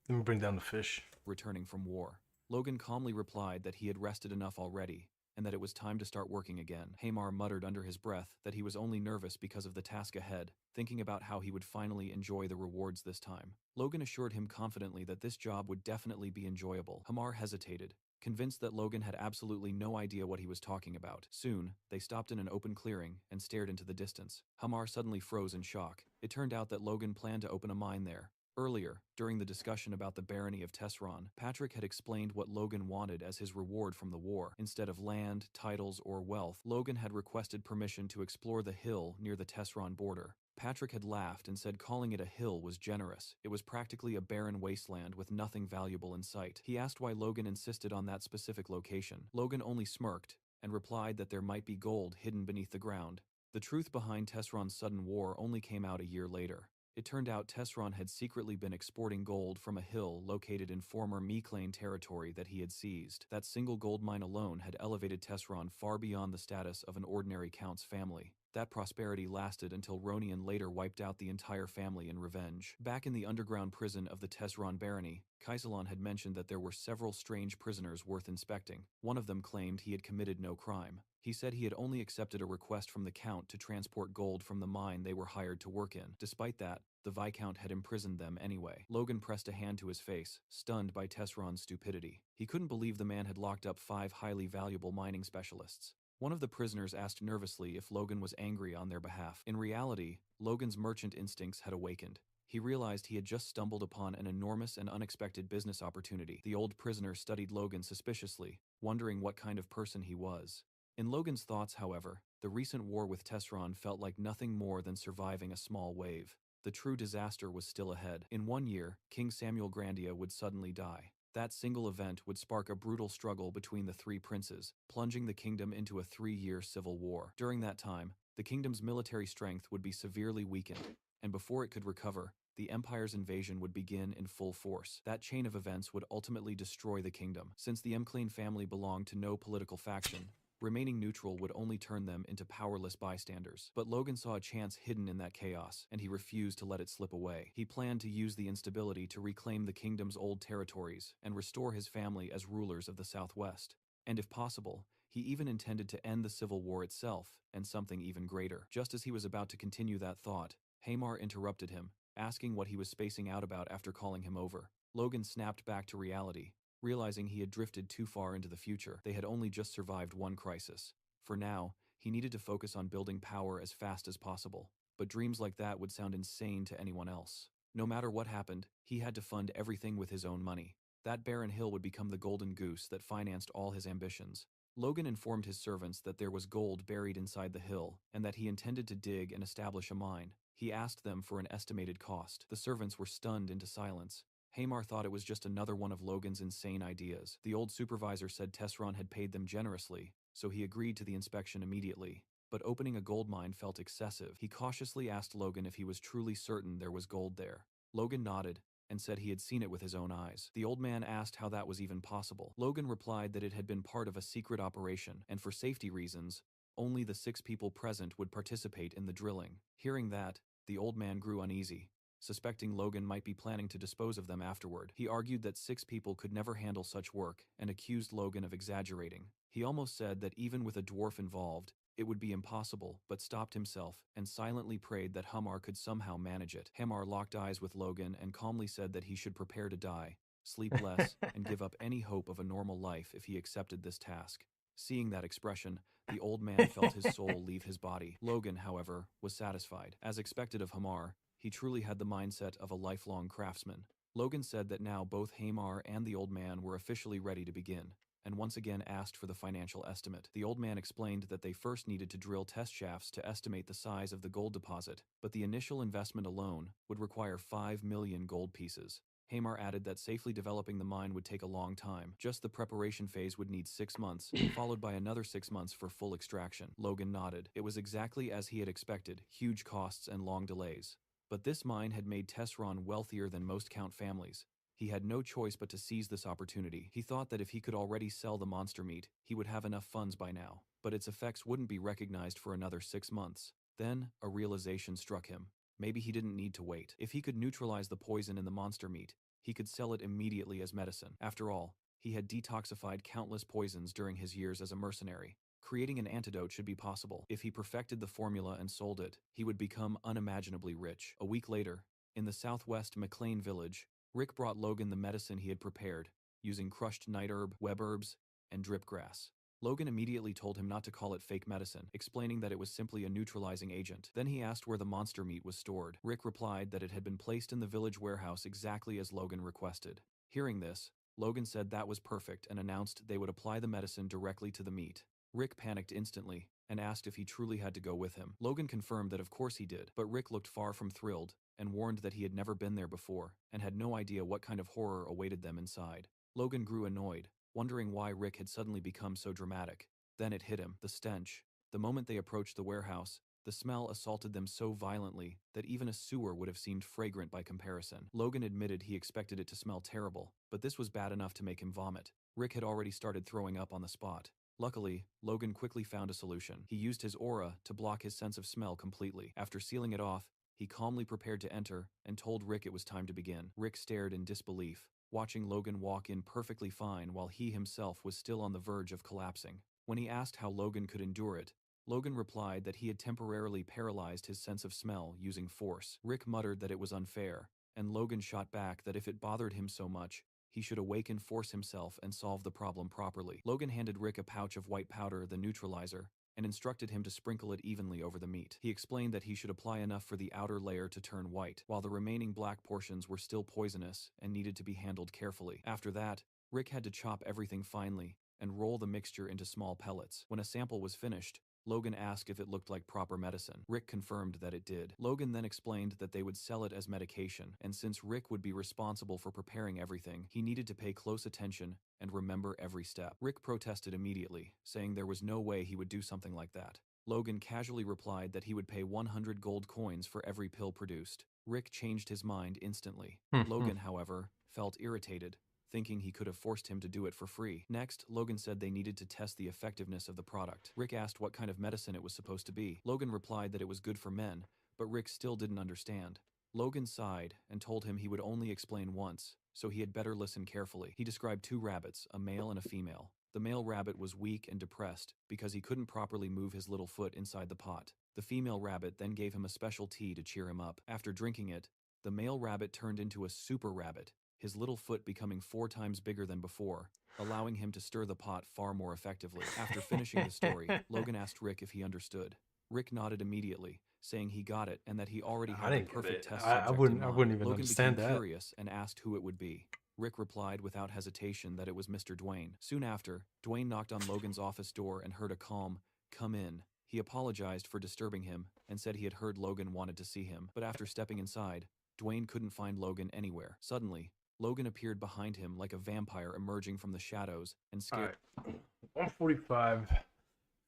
Let me bring down the fish. Returning from war. Logan calmly replied that he had rested enough already, and that it was time to start working again. Hamar muttered under his breath that he was only nervous because of the task ahead, thinking about how he would finally enjoy the rewards this time. Logan assured him confidently that this job would definitely be enjoyable. Hamar hesitated, convinced that Logan had absolutely no idea what he was talking about. Soon, they stopped in an open clearing and stared into the distance. Hamar suddenly froze in shock. It turned out that Logan planned to open a mine there. Earlier, during the discussion about the barony of Tesron, Patrick had explained what Logan wanted as his reward from the war. Instead of land, titles, or wealth, Logan had requested permission to explore the hill near the Tesron border. Patrick had laughed and said calling it a hill was generous. It was practically a barren wasteland with nothing valuable in sight. He asked why Logan insisted on that specific location. Logan only smirked and replied that there might be gold hidden beneath the ground. The truth behind Tesron's sudden war only came out a year later. It turned out Tesron had secretly been exporting gold from a hill located in former Meclane territory that he had seized. That single gold mine alone had elevated Tesron far beyond the status of an ordinary count's family. That prosperity lasted until Ronian later wiped out the entire family in revenge. Back in the underground prison of the Tesron barony, Kaisalon had mentioned that there were several strange prisoners worth inspecting. One of them claimed he had committed no crime. He said he had only accepted a request from the Count to transport gold from the mine they were hired to work in. Despite that, the Viscount had imprisoned them anyway. Logan pressed a hand to his face, stunned by Tesron's stupidity. He couldn't believe the man had locked up 5 highly valuable mining specialists. One of the prisoners asked nervously if Logan was angry on their behalf. In reality, Logan's merchant instincts had awakened. He realized he had just stumbled upon an enormous and unexpected business opportunity. The old prisoner studied Logan suspiciously, wondering what kind of person he was. In Logan's thoughts, however, the recent war with Tesron felt like nothing more than surviving a small wave. The true disaster was still ahead. In 1 year, King Samuel Grandia would suddenly die. That single event would spark a brutal struggle between the three princes, plunging the kingdom into a 3-year civil war. During that time, the kingdom's military strength would be severely weakened, and before it could recover, the Empire's invasion would begin in full force. That chain of events would ultimately destroy the kingdom. Since the McLean family belonged to no political faction, remaining neutral would only turn them into powerless bystanders. But Logan saw a chance hidden in that chaos, and he refused to let it slip away. He planned to use the instability to reclaim the kingdom's old territories and restore his family as rulers of the Southwest. And if possible, he even intended to end the Civil War itself, and something even greater. Just as he was about to continue that thought, Hamar interrupted him, asking what he was spacing out about after calling him over. Logan snapped back to reality, realizing he had drifted too far into the future. They had only just survived one crisis. For now, he needed to focus on building power as fast as possible. But dreams like that would sound insane to anyone else. No matter what happened, he had to fund everything with his own money. That barren hill would become the golden goose that financed all his ambitions. Logan informed his servants that there was gold buried inside the hill, and that he intended to dig and establish a mine. He asked them for an estimated cost. The servants were stunned into silence. Hamar thought it was just another one of Logan's insane ideas. The old supervisor said Tesron had paid them generously, so he agreed to the inspection immediately. But opening a gold mine felt excessive. He cautiously asked Logan if he was truly certain there was gold there. Logan nodded and said he had seen it with his own eyes. The old man asked how that was even possible. Logan replied that it had been part of a secret operation, and for safety reasons, only the 6 people present would participate in the drilling. Hearing that, the old man grew uneasy, suspecting Logan might be planning to dispose of them afterward. He argued that 6 people could never handle such work and accused Logan of exaggerating. He almost said that even with a dwarf involved, it would be impossible, but stopped himself and silently prayed that Hamar could somehow manage it. Hamar locked eyes with Logan and calmly said that he should prepare to die, sleep less, and give up any hope of a normal life if he accepted this task. Seeing that expression, the old man felt his soul leave his body. Logan, however, was satisfied. As expected of Hamar, he truly had the mindset of a lifelong craftsman. Logan said that now both Hamar and the old man were officially ready to begin, and once again asked for the financial estimate. The old man explained that they first needed to drill test shafts to estimate the size of the gold deposit, but the initial investment alone would require 5 million gold pieces. Hamar added that safely developing the mine would take a long time. Just the preparation phase would need 6 months, followed by another 6 months for full extraction. Logan nodded. It was exactly as he had expected, huge costs and long delays. But this mine had made Tesron wealthier than most Count families. He had no choice but to seize this opportunity. He thought that if he could already sell the monster meat, he would have enough funds by now. But its effects wouldn't be recognized for another 6 months. Then, a realization struck him. Maybe he didn't need to wait. If he could neutralize the poison in the monster meat, he could sell it immediately as medicine. After all, he had detoxified countless poisons during his years as a mercenary. Creating an antidote should be possible. If he perfected the formula and sold it, he would become unimaginably rich. A week later, in the southwest McLean village, Rick brought Logan the medicine he had prepared, using crushed night herb, web herbs, and drip grass. Logan immediately told him not to call it fake medicine, explaining that it was simply a neutralizing agent. Then he asked where the monster meat was stored. Rick replied that it had been placed in the village warehouse exactly as Logan requested. Hearing this, Logan said that was perfect and announced they would apply the medicine directly to the meat. Rick panicked instantly and asked if he truly had to go with him. Logan confirmed that of course he did, but Rick looked far from thrilled and warned that he had never been there before and had no idea what kind of horror awaited them inside. Logan grew annoyed, wondering why Rick had suddenly become so dramatic. Then it hit him, the stench. The moment they approached the warehouse, the smell assaulted them so violently that even a sewer would have seemed fragrant by comparison. Logan admitted he expected it to smell terrible, but this was bad enough to make him vomit. Rick had already started throwing up on the spot. Luckily, Logan quickly found a solution. He used his aura to block his sense of smell completely. After sealing it off, he calmly prepared to enter and told Rick it was time to begin. Rick stared in disbelief, watching Logan walk in perfectly fine while he himself was still on the verge of collapsing. When he asked how Logan could endure it, Logan replied that he had temporarily paralyzed his sense of smell using force. Rick muttered that it was unfair, and Logan shot back that if it bothered him so much, he should awaken force himself and solve the problem properly. Logan handed Rick a pouch of white powder, the neutralizer, and instructed him to sprinkle it evenly over the meat. He explained that he should apply enough for the outer layer to turn white, while the remaining black portions were still poisonous and needed to be handled carefully. After that, Rick had to chop everything finely and roll the mixture into small pellets. When a sample was finished, Logan asked if it looked like proper medicine. Rick confirmed that it did. Logan then explained that they would sell it as medication, and since Rick would be responsible for preparing everything, he needed to pay close attention and remember every step. Rick protested immediately, saying there was no way he would do something like that. Logan casually replied that he would pay 100 gold coins for every pill produced. Rick changed his mind instantly. Logan, however, felt irritated, thinking he could have forced him to do it for free. Next, Logan said they needed to test the effectiveness of the product. Rick asked what kind of medicine it was supposed to be. Logan replied that it was good for men, but Rick still didn't understand. Logan sighed and told him he would only explain once, so he had better listen carefully. He described 2 rabbits, a male and a female. The male rabbit was weak and depressed because he couldn't properly move his little foot inside the pot. The female rabbit then gave him a special tea to cheer him up. After drinking it, the male rabbit turned into a super rabbit, his little foot becoming 4 times bigger than before, allowing him to stir the pot far more effectively. After finishing the story, Logan asked Rick if he understood. Rick nodded immediately, saying he got it and that he already had the perfect test subject in mind. I wouldn't even Logan understand became that. curious and asked who it would be. Rick replied without hesitation that it was Mr. Dwayne. Soon after, Dwayne knocked on Logan's office door and heard a calm, "Come in." He apologized for disturbing him and said he had heard Logan wanted to see him, but after stepping inside, Dwayne couldn't find Logan anywhere. Suddenly, Logan appeared behind him like a vampire emerging from the shadows and scared. All right, 1:45,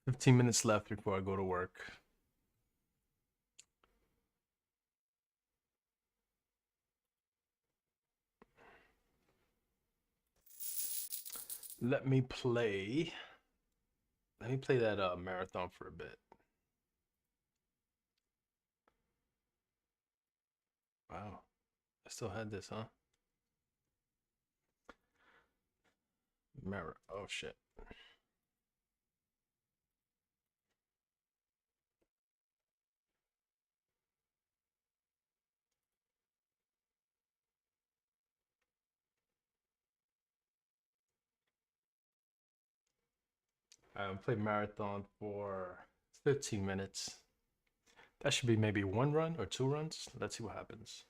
15 minutes left before I go to work. Let me play that marathon for a bit. Wow, I still had this, huh? Oh shit. I'll play marathon for 15 minutes. That should be maybe 1 run or 2 runs. Let's see what happens.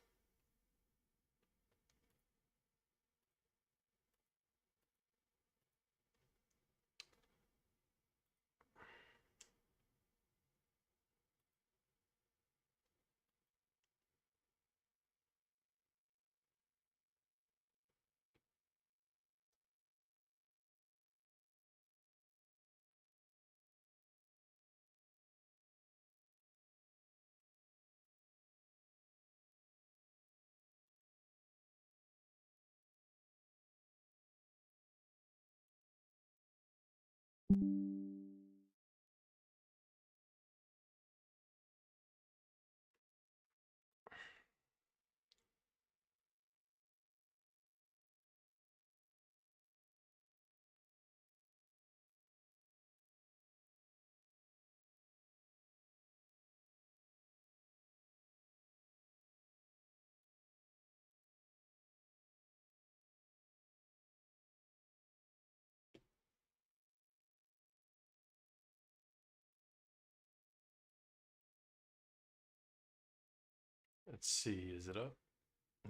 Let's see, is it up?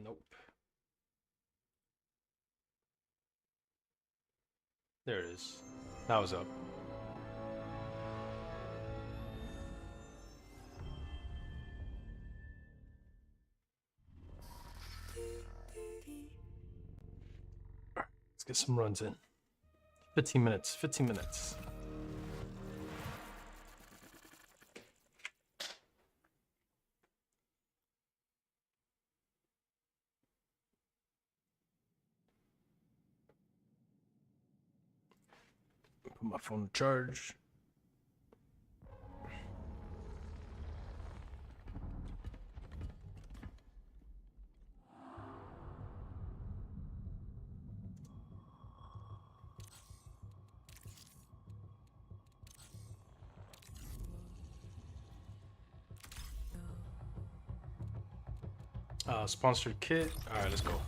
Nope. There it is. Now it's up. Let's get some runs in. 15 minutes. 15 minutes. Put my phone to charge. Sponsored kit. All right, let's go.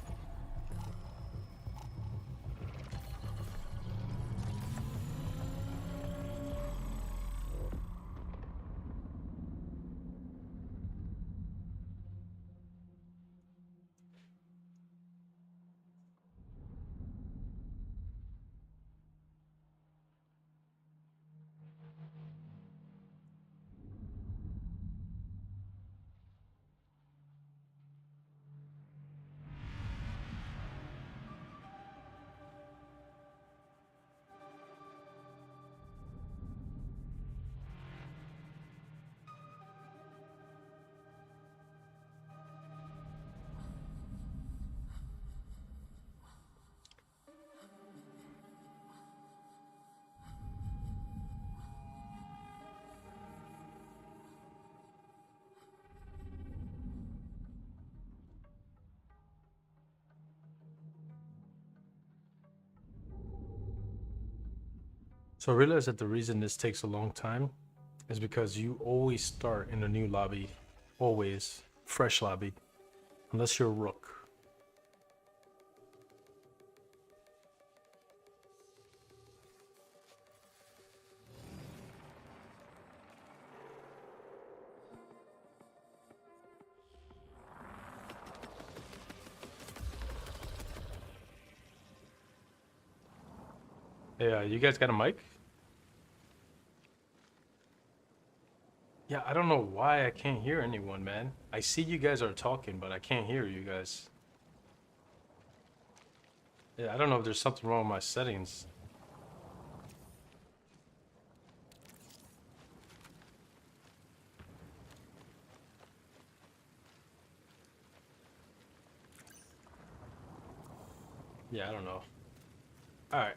So I realized that the reason this takes a long time is because you always start in a new lobby. Always. Fresh lobby. Unless you're a rook. Yeah, you guys got a mic? Yeah, I don't know why I can't hear anyone, man. I see you guys are talking, but I can't hear you guys. Yeah, I don't know if there's something wrong with my settings. Yeah, I don't know. Alright.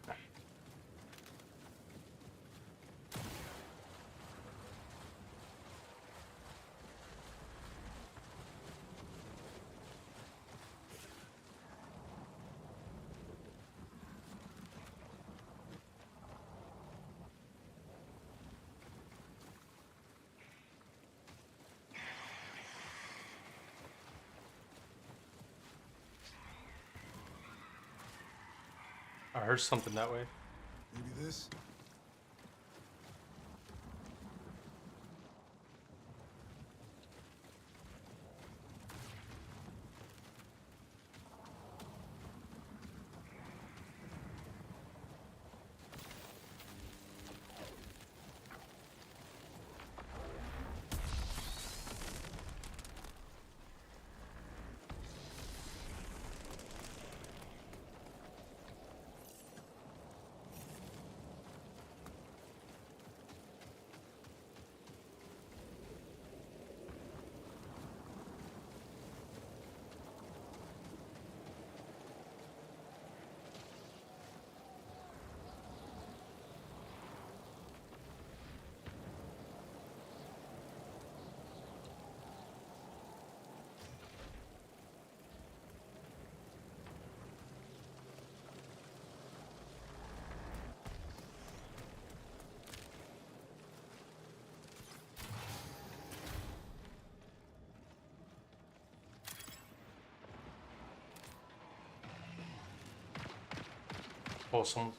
I heard something that way. Maybe this? Oh, some.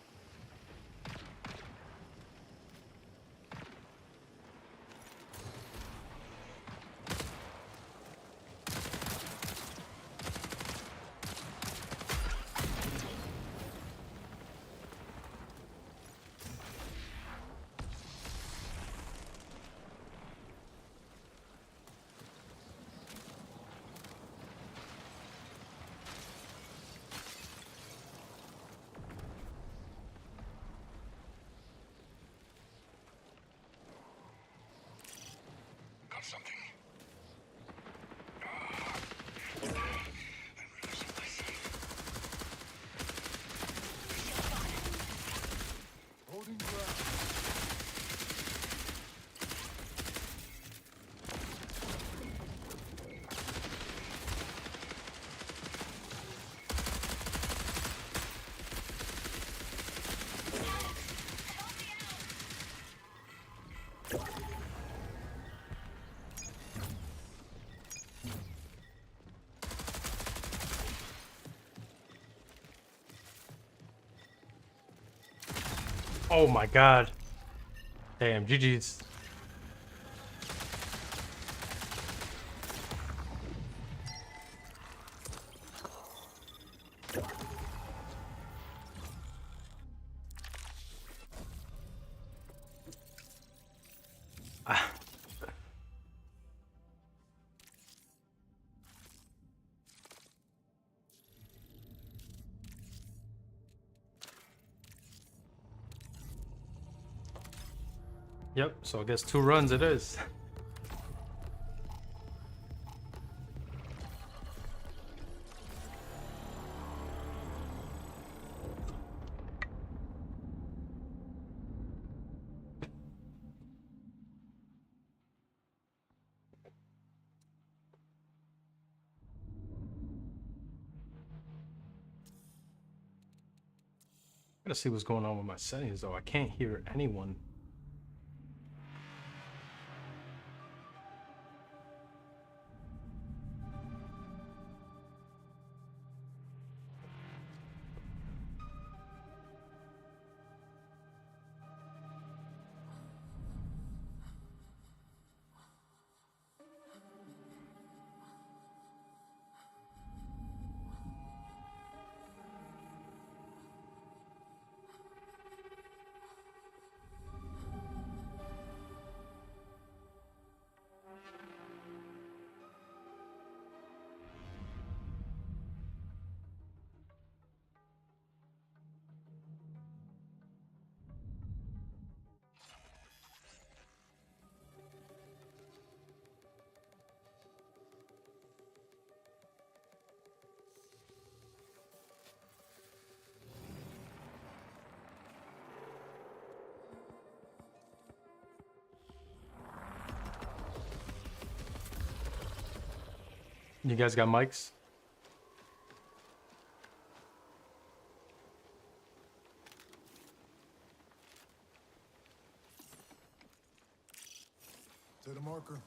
Got something. Holding ground. Oh my god. Damn, GG's. Ah. Yep, so I guess 2 runs it is. Let's see what's going on with my settings though. I can't hear anyone. You guys got mics? Set a marker.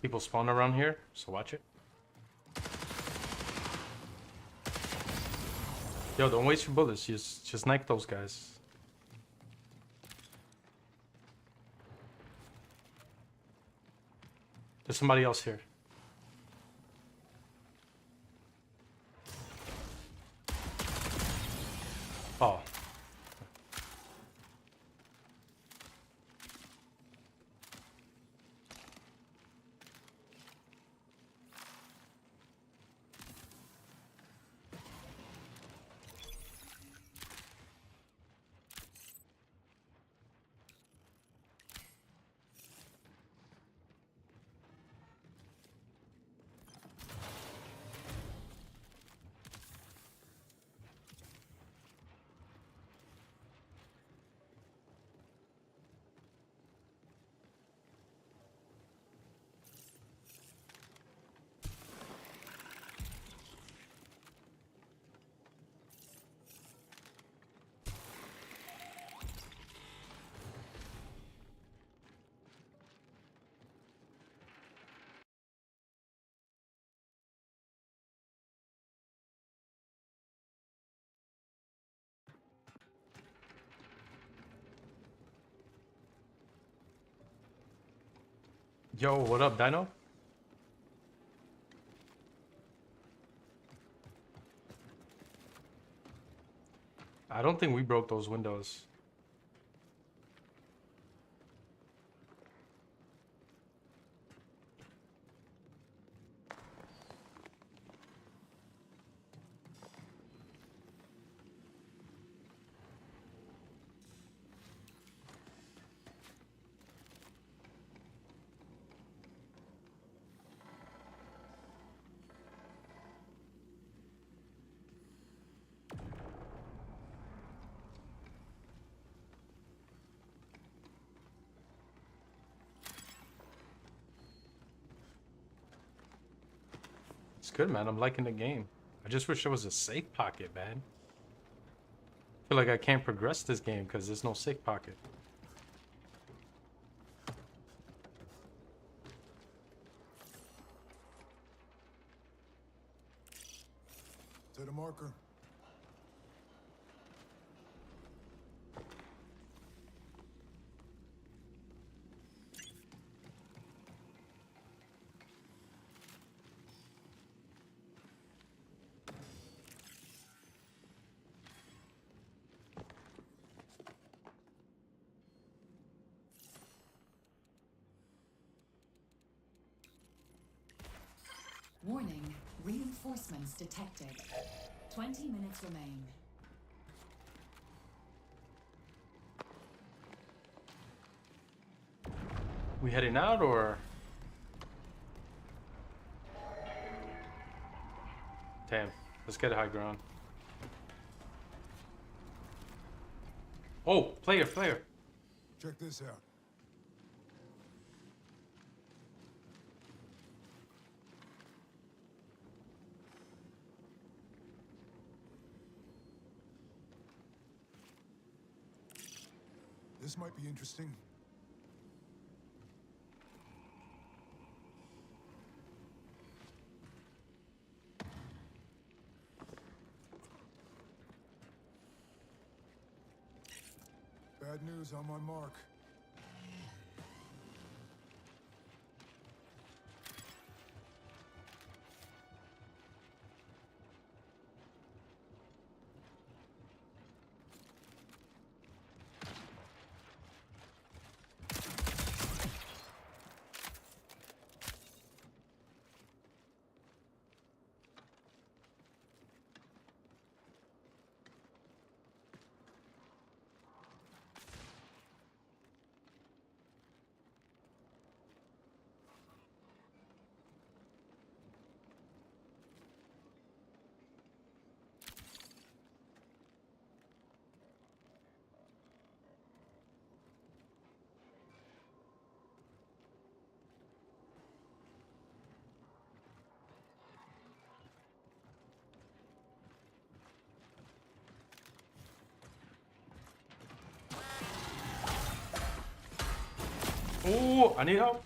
People spawn around here, so watch it. Yo, don't waste your bullets. Just snipe those guys. There's somebody else here. Oh. Yo, what up, Dino? I don't think we broke those windows. good, man. I'm liking the game. I just wish there was a safe pocket, man. I feel like I can't progress this game because there's no safe pocket. Set a marker. Warning, reinforcements detected. 20 minutes remain. We heading out or? Damn, let's get high ground. Oh, player. Check this out. This might be interesting. Bad news, I'm on mark. Oh, I need help.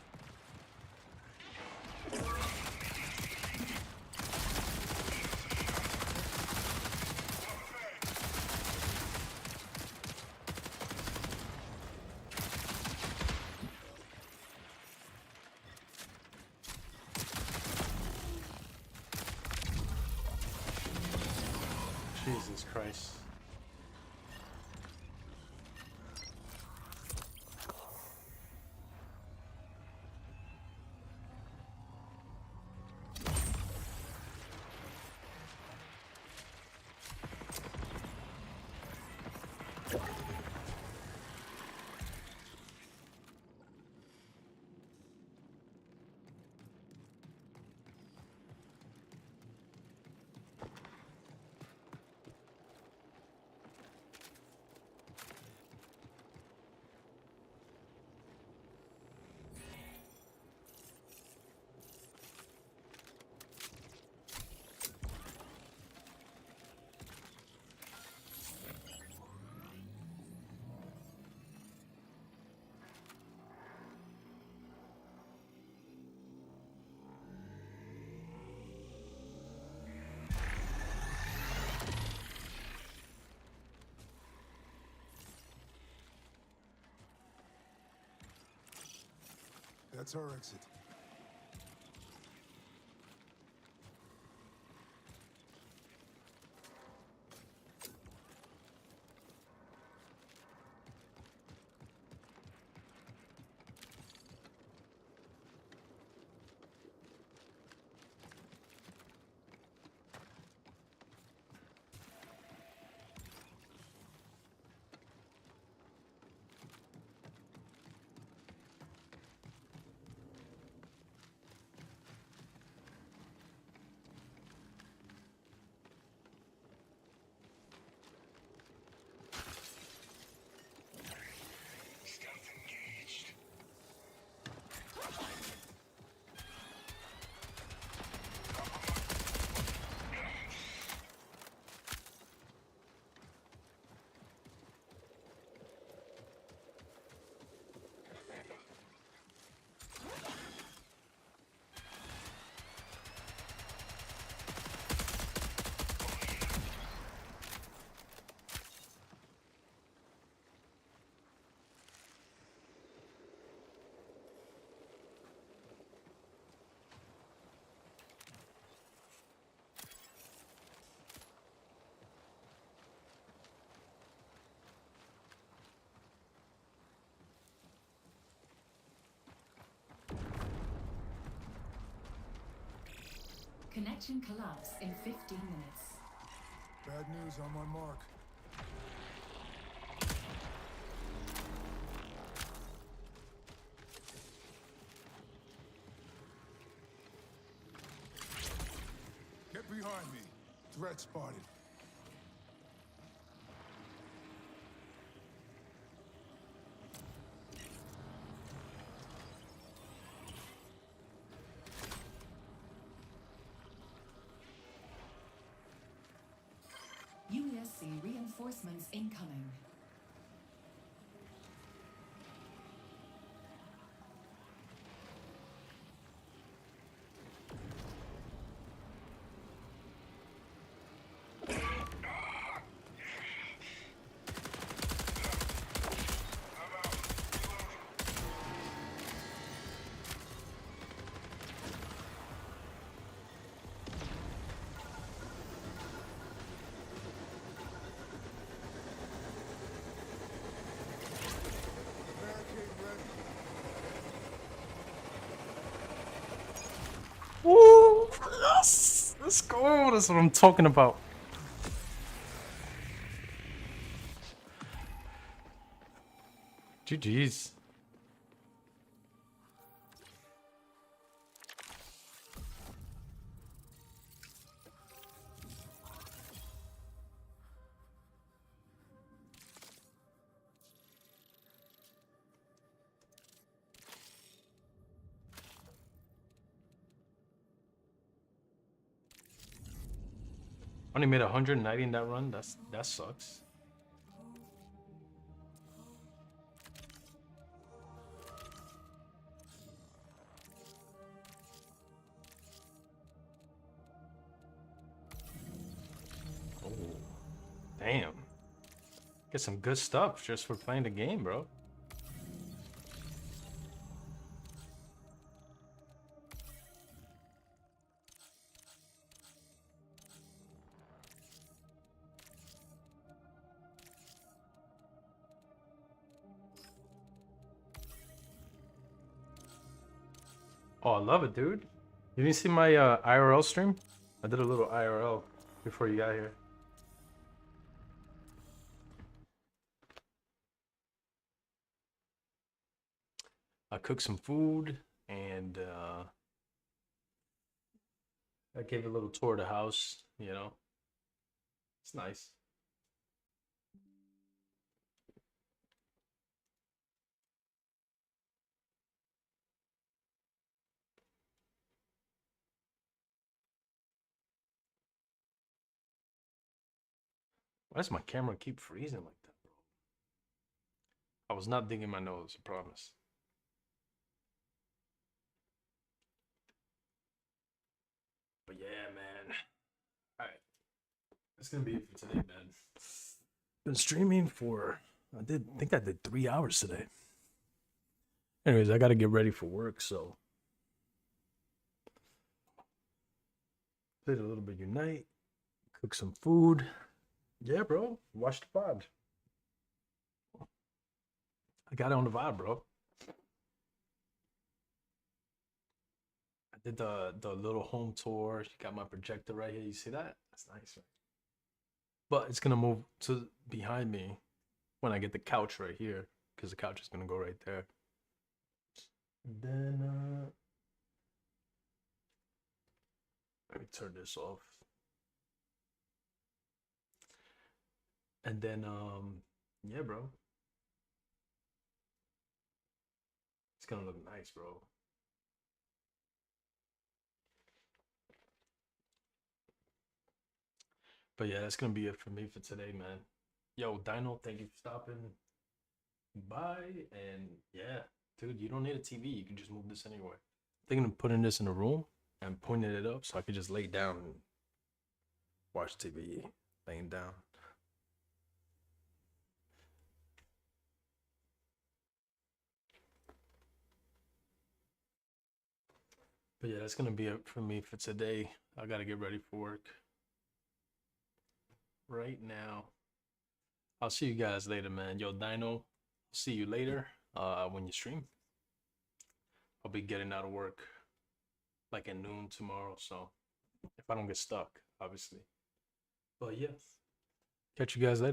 Jesus Christ. That's our exit. Connection collapse in 15 minutes. Bad news, I'm on mark. Get behind me. Threat spotted. UESC reinforcements incoming. Barricade ready. Ooh, yes, let's go. That's what I'm talking about. GG's. Only made 190 in that run. That sucks. Oh, damn. Get some good stuff just for playing the game, bro. Oh, I love it, dude. You didn't see my IRL stream? I did a little IRL before you got here. I cooked some food and I gave a little tour of the house, you know. It's nice. Why does my camera keep freezing like that, bro? I was not digging my nose, I promise. But yeah, man. Alright. That's gonna be it for today, man. Been streaming for I think I did 3 hours today. Anyways, I gotta get ready for work, so played a little bit Unite, cook some food. Yeah, bro. Watch the VOD. I got it on the VOD, bro. I did the little home tour. Got my projector right here. You see that? That's nice, right? But it's gonna move to behind me when I get the couch right here, because the couch is gonna go right there. Then let me turn this off. And then yeah, bro. It's gonna look nice, bro. But yeah, that's gonna be it for me for today, man. Yo, Dino, thank you for stopping by. And yeah, dude, you don't need a TV. You can just move this anywhere. Thinking of putting this in a room and pointing it up so I could just lay down and watch TV laying down. But yeah, that's gonna be it for me for today. I gotta get ready for work right now. I'll see you guys later, man. Yo, Dino, see you later when you stream. I'll be getting out of work like at noon tomorrow, so If I don't get stuck, obviously. But yeah. Catch you guys later.